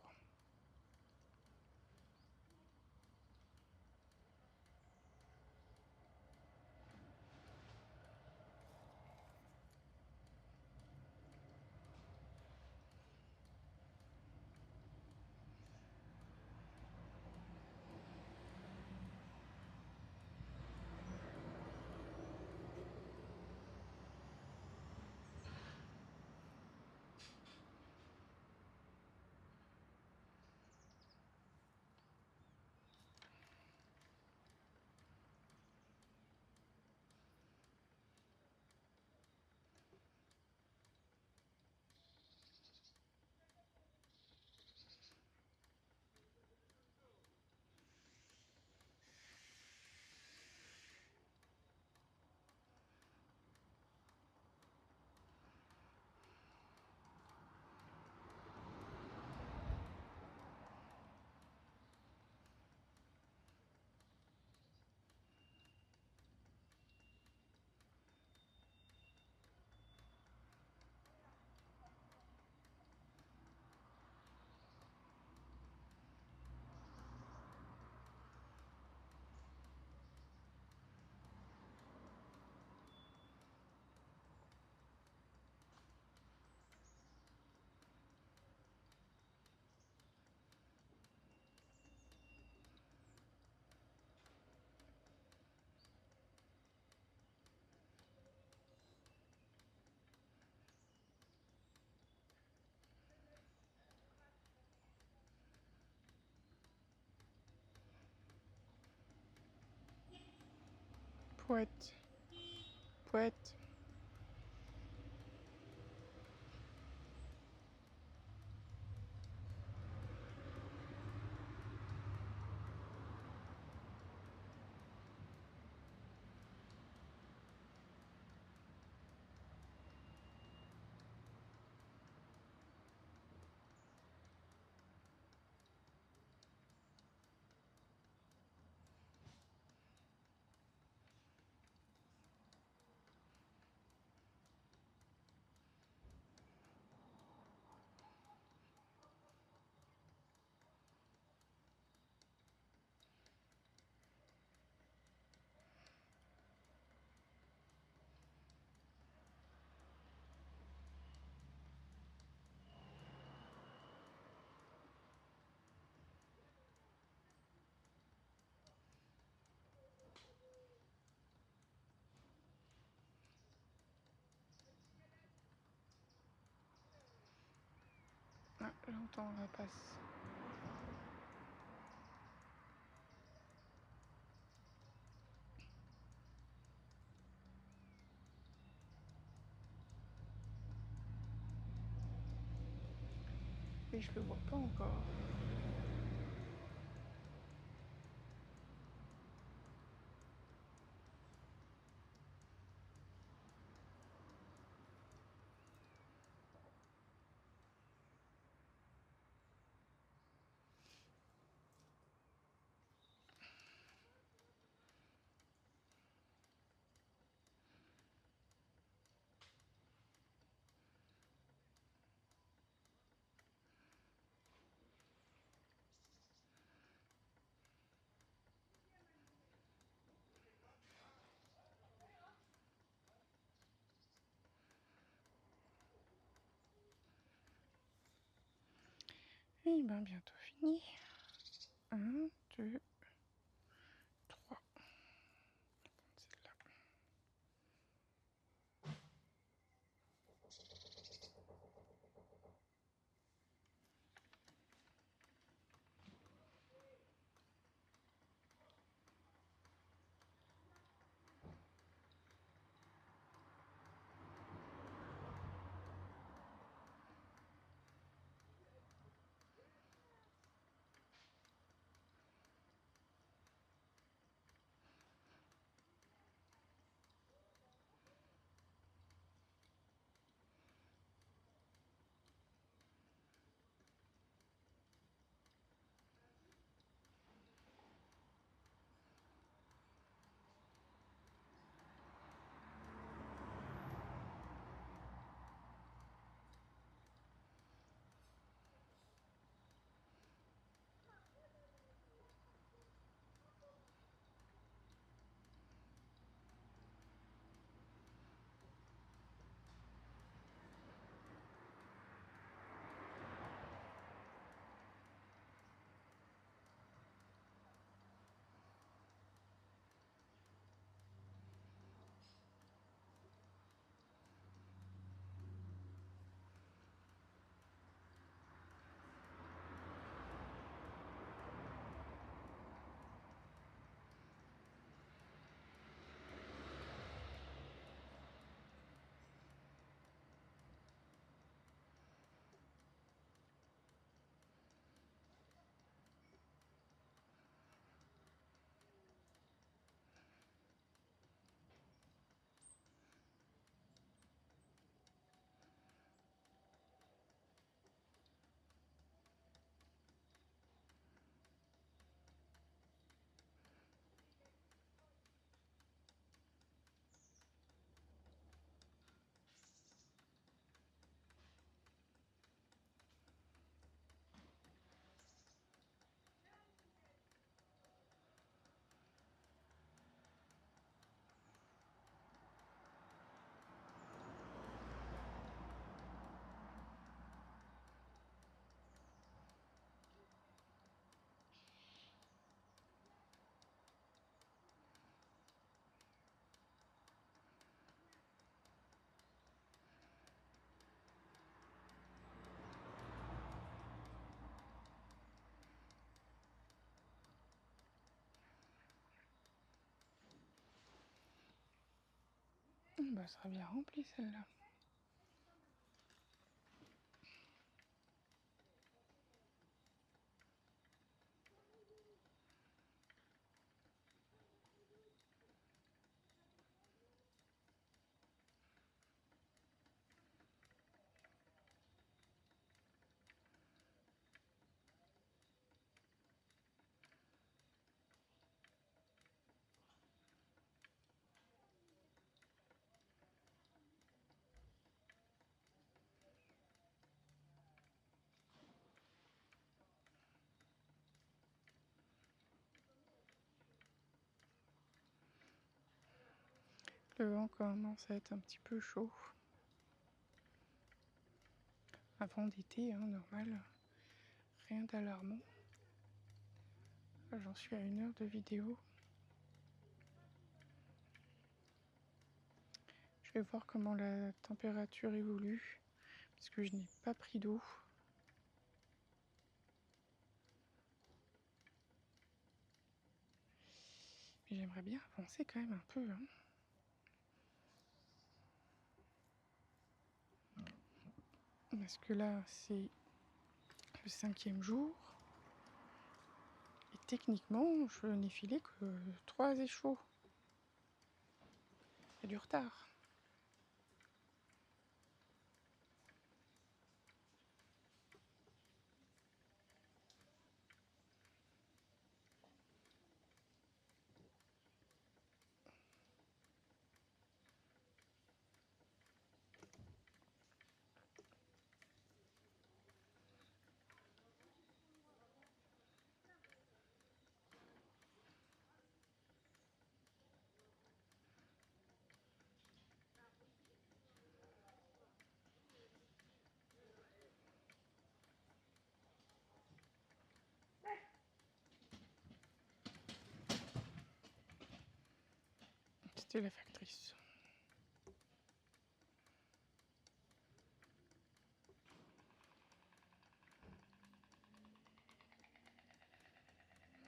Poète. Poète. Ah, j'entends la passe. Mais je le vois pas encore. Et ben bientôt fini. 1, 2, 3. Celle-là. Bah, ça sera bien rempli celle-là. Le vent commence à être un petit peu chaud. Avant d'été, hein, normal. Rien d'alarmant. J'en suis à 1 heure de vidéo. Je vais voir comment la température évolue, parce que je n'ai pas pris d'eau. Mais j'aimerais bien avancer quand même un peu, hein. Parce que là, c'est le 5e jour. Et techniquement, je n'ai filé que 3 échos. Il y a du retard. C'était la factrice.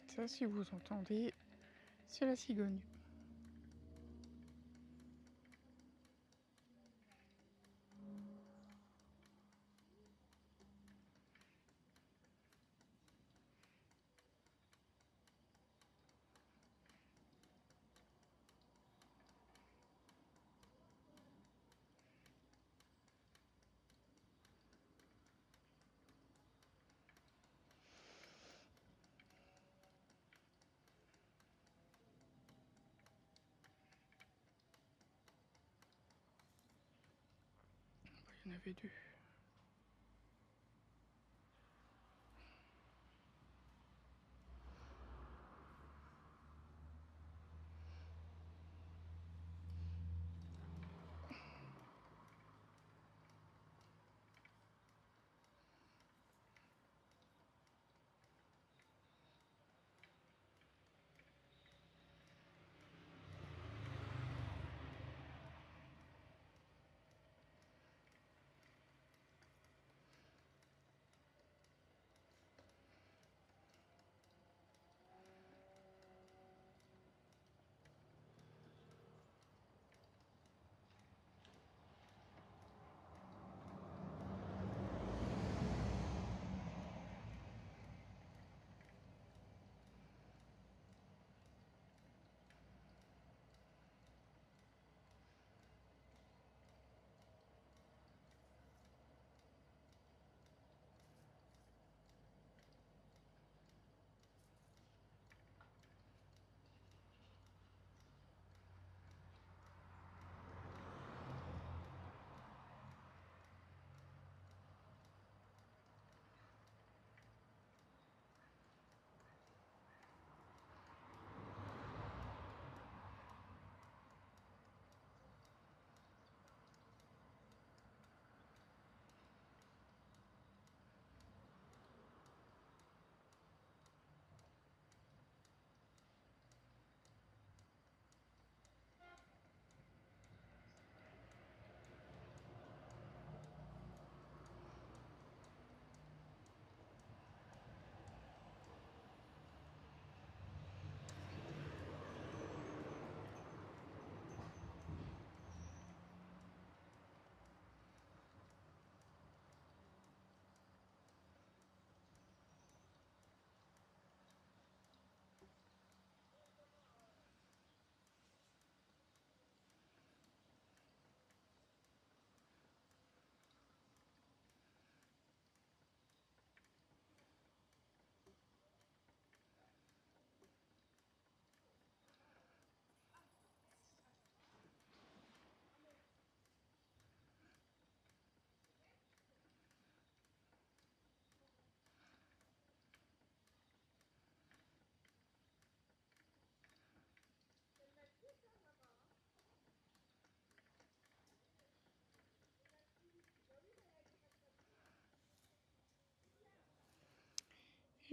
Ça, si vous entendez, c'est la cigogne. Il y en avait 2.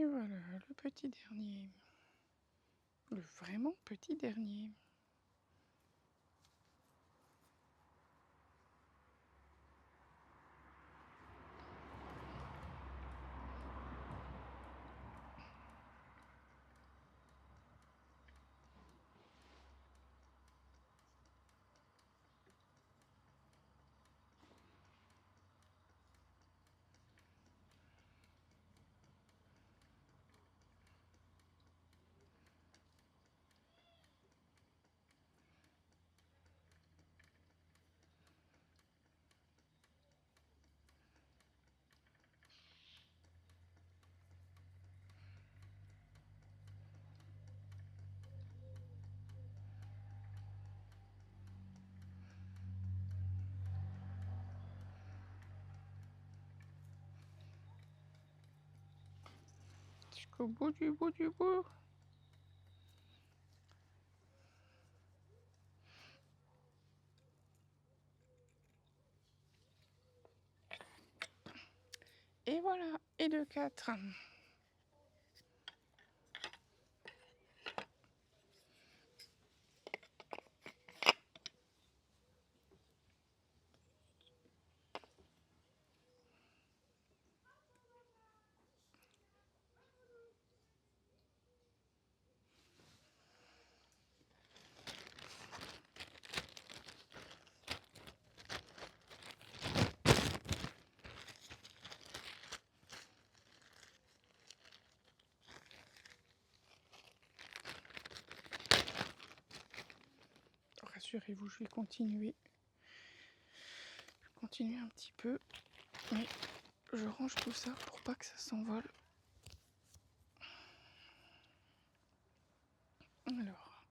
Et voilà, le petit dernier. Le vraiment petit dernier. Jusqu'au bout du bout du bout. Et voilà, et le 4. Rassurez-vous, je vais continuer. Continuer un petit peu. Mais je range tout ça pour pas que ça s'envole. Alors.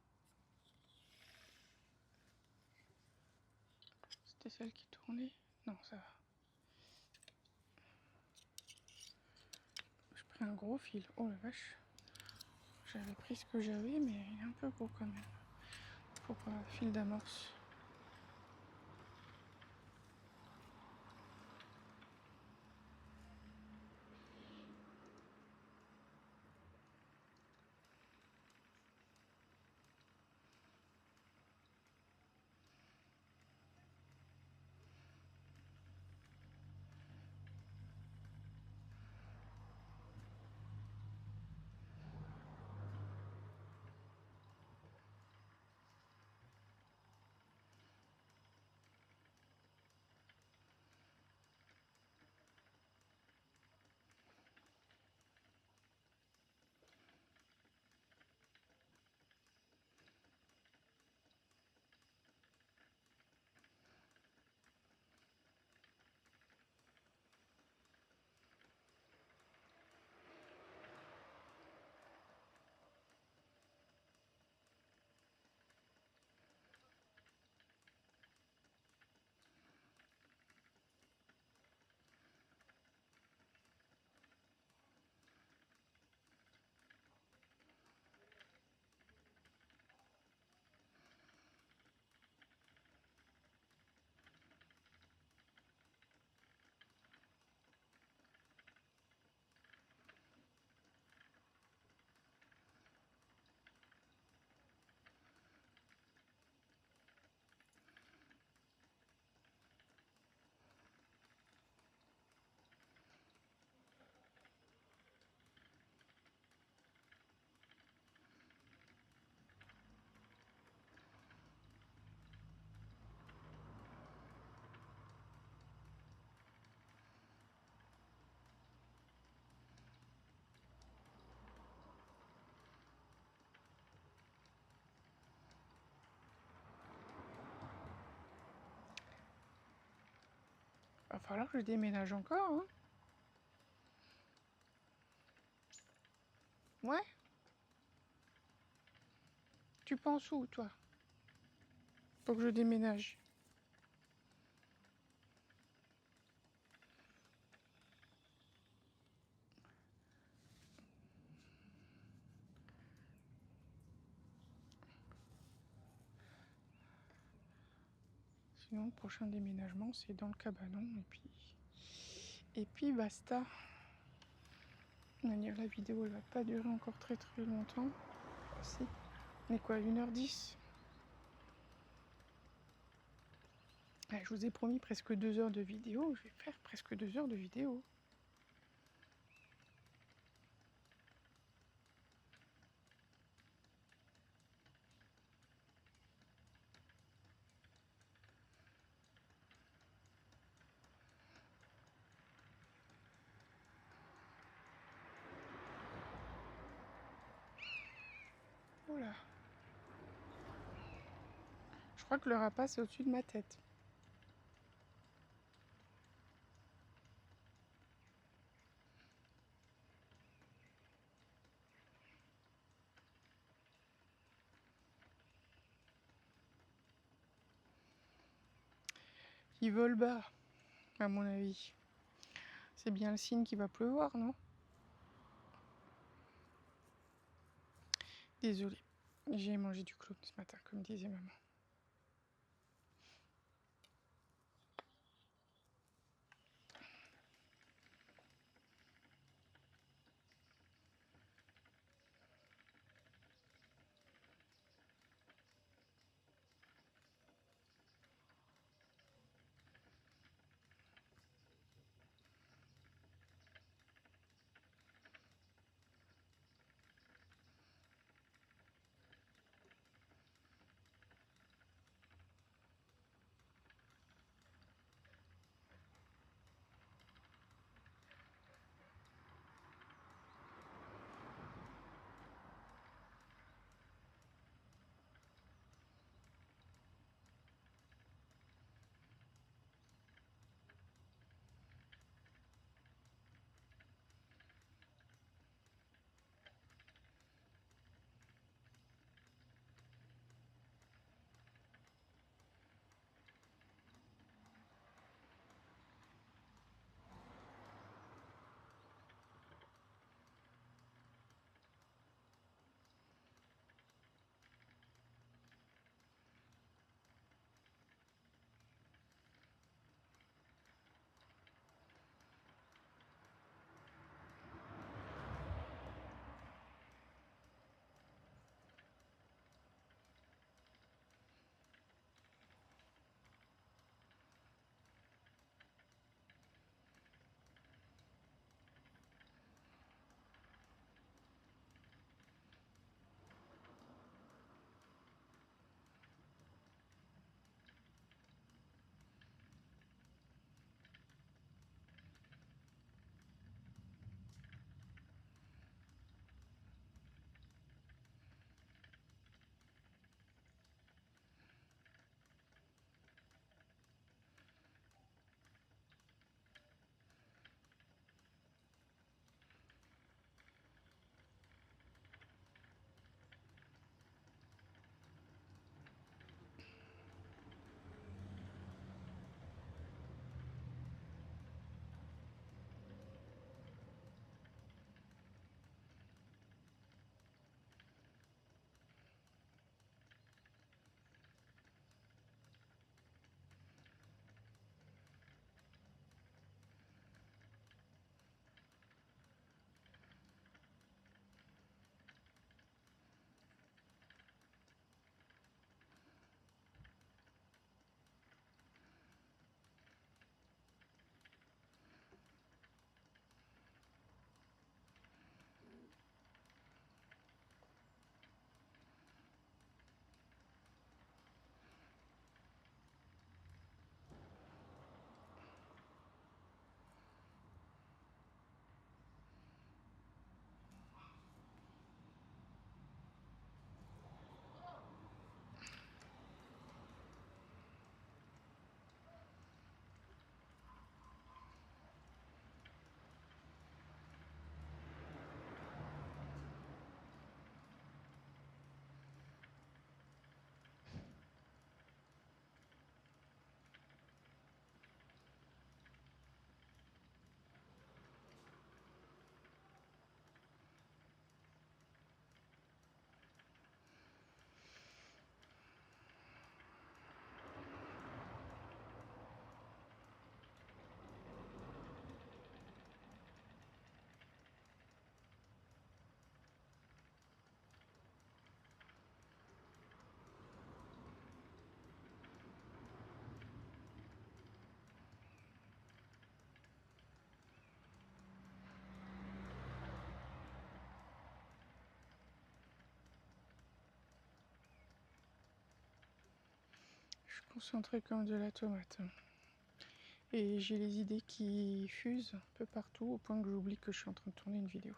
C'était celle qui tournait? Non, ça va. J'ai pris un gros fil. Oh la vache. J'avais pris ce que j'avais, mais il est un peu gros quand même. Pour fil d'amorce. Va falloir que je déménage encore, hein. Ouais? Tu penses où, toi? Faut que je déménage. Sinon, le prochain déménagement, c'est dans le cabanon, et puis basta. De manière, la vidéo elle va pas durer encore très longtemps. Si. On est quoi, 1h10? Je vous ai promis presque 2 heures de vidéo, je vais faire presque 2 heures de vidéo. Voilà. Je crois que le rapace est au-dessus de ma tête. Il vole bas, à mon avis. C'est bien le signe qu'il va pleuvoir, non? Désolée, j'ai mangé du clown ce matin, comme disait maman. suis concentrée comme de la tomate. Et j'ai les idées qui fusent un peu partout au point que j'oublie que je suis en train de tourner une vidéo.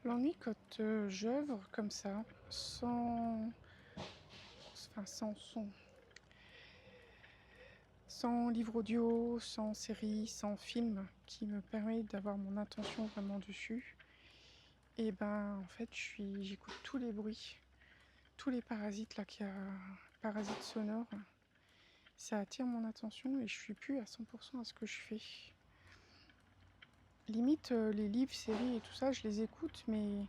L'ennui quand j'œuvre comme ça, sans son, sans livre audio, sans série, sans film qui me permet d'avoir mon attention vraiment dessus, et ben en fait j'écoute tous les bruits, tous les parasites là qu'il y a, parasites sonores, ça attire mon attention et je suis plus à 100% à ce que je fais. Limite les livres, séries et tout ça, je les écoute, mais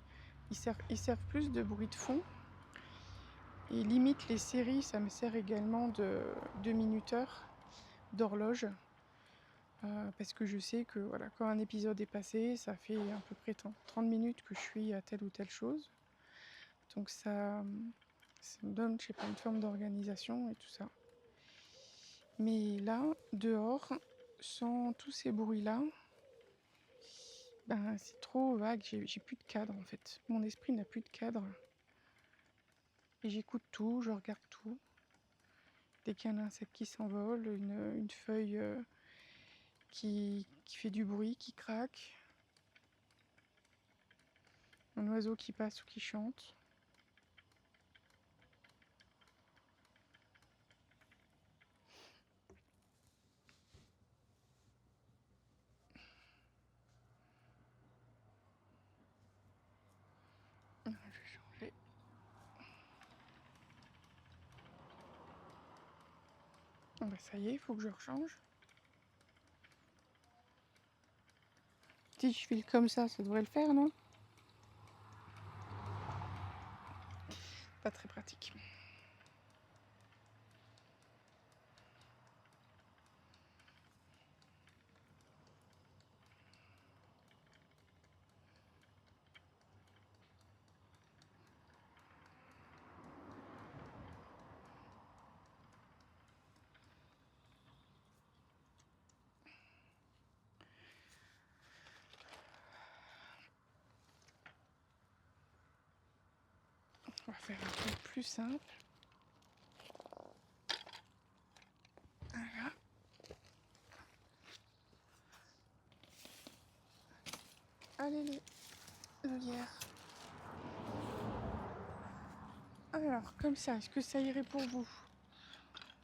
ils servent plus de bruit de fond. Et limite les séries, ça me sert également de minuteur, d'horloge. Parce que je sais que voilà, quand un épisode est passé, ça fait à peu près 30 minutes que je suis à telle ou telle chose. Donc ça me donne, je sais pas, une forme d'organisation et tout ça. Mais là, dehors, sans tous ces bruits-là, ben, c'est trop vague, j'ai plus de cadre en fait. Mon esprit n'a plus de cadre. Et j'écoute tout, je regarde tout. Dès qu'il y a un insecte qui s'envole, une feuille qui fait du bruit, qui craque, un oiseau qui passe ou qui chante. Je vais changer. Bon bah ça y est, il faut que je rechange. Si je file comme ça devrait le faire, non? Pas très pratique. On va faire un truc plus simple. Voilà. Allez les œillères. Alors, comme ça, est-ce que ça irait pour vous?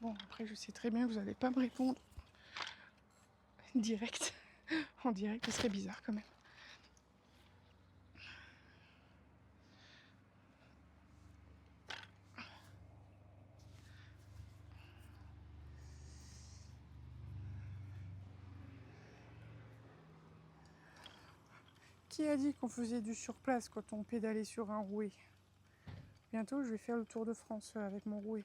Bon, après, je sais très bien que vous n'allez pas me répondre direct. En direct, ce serait bizarre quand même. Qui a dit qu'on faisait du surplace quand on pédalait sur un rouet? Bientôt, je vais faire le tour de France avec mon rouet.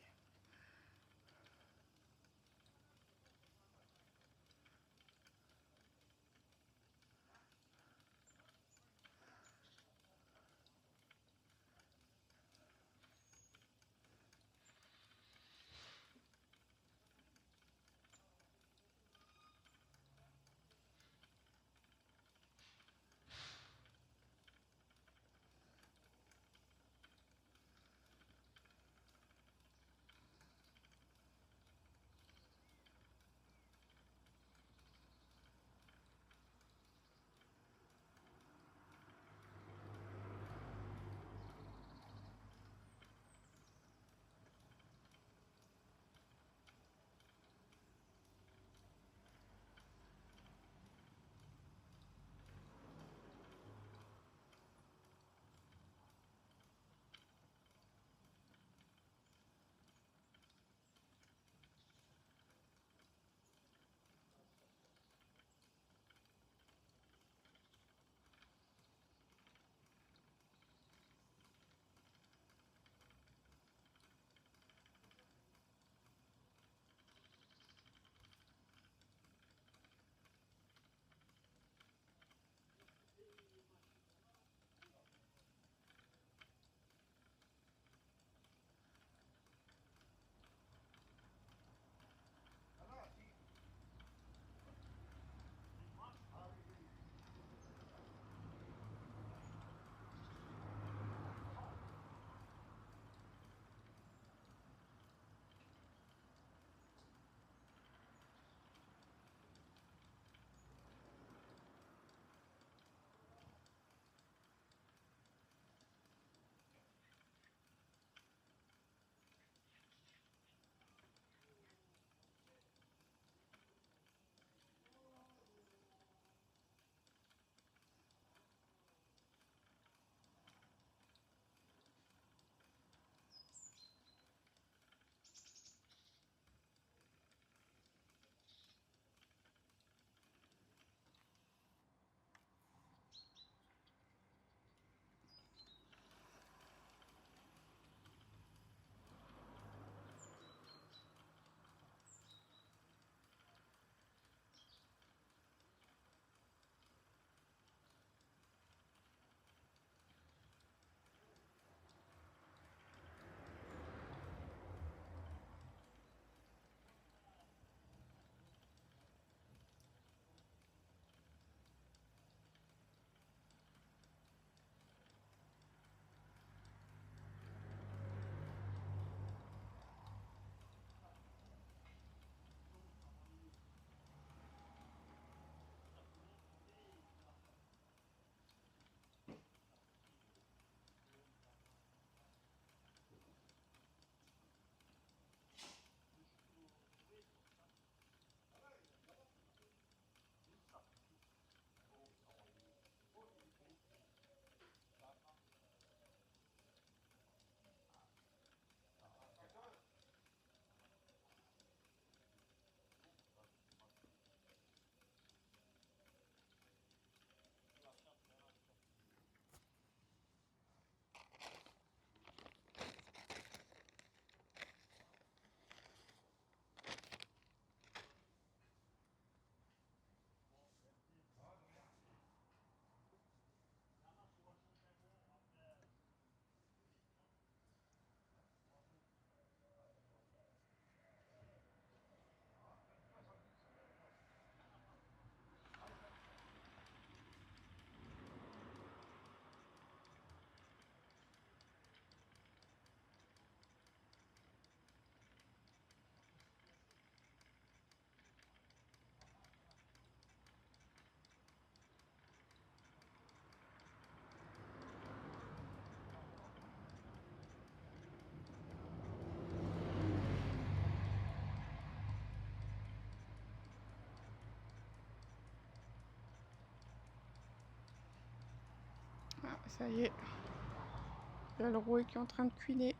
Ça y est, il y a le rouet qui est en train de cuiner.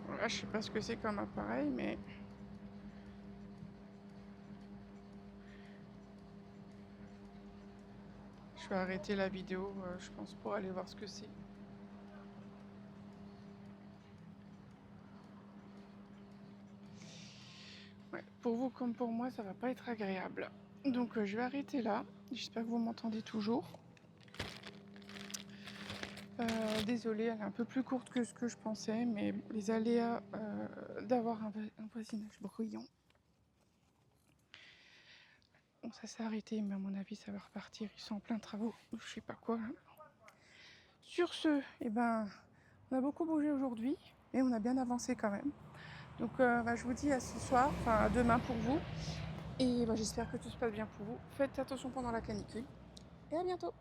Voilà, je sais pas ce que c'est comme appareil, mais je vais arrêter la vidéo, je pense, pour aller voir ce que c'est. Ouais, pour vous comme pour moi, ça va pas être agréable. Donc je vais arrêter là. J'espère que vous m'entendez toujours. Désolée, elle est un peu plus courte que ce que je pensais, mais bon, les aléas d'avoir un voisinage bruyant. Bon, ça s'est arrêté, mais à mon avis, ça va repartir. Ils sont en plein travaux, je sais pas quoi. Hein. Sur ce, eh ben, on a beaucoup bougé aujourd'hui, et on a bien avancé quand même. Donc je vous dis à ce soir, enfin à demain pour vous. Et j'espère que tout se passe bien pour vous. Faites attention pendant la canicule. Et à bientôt.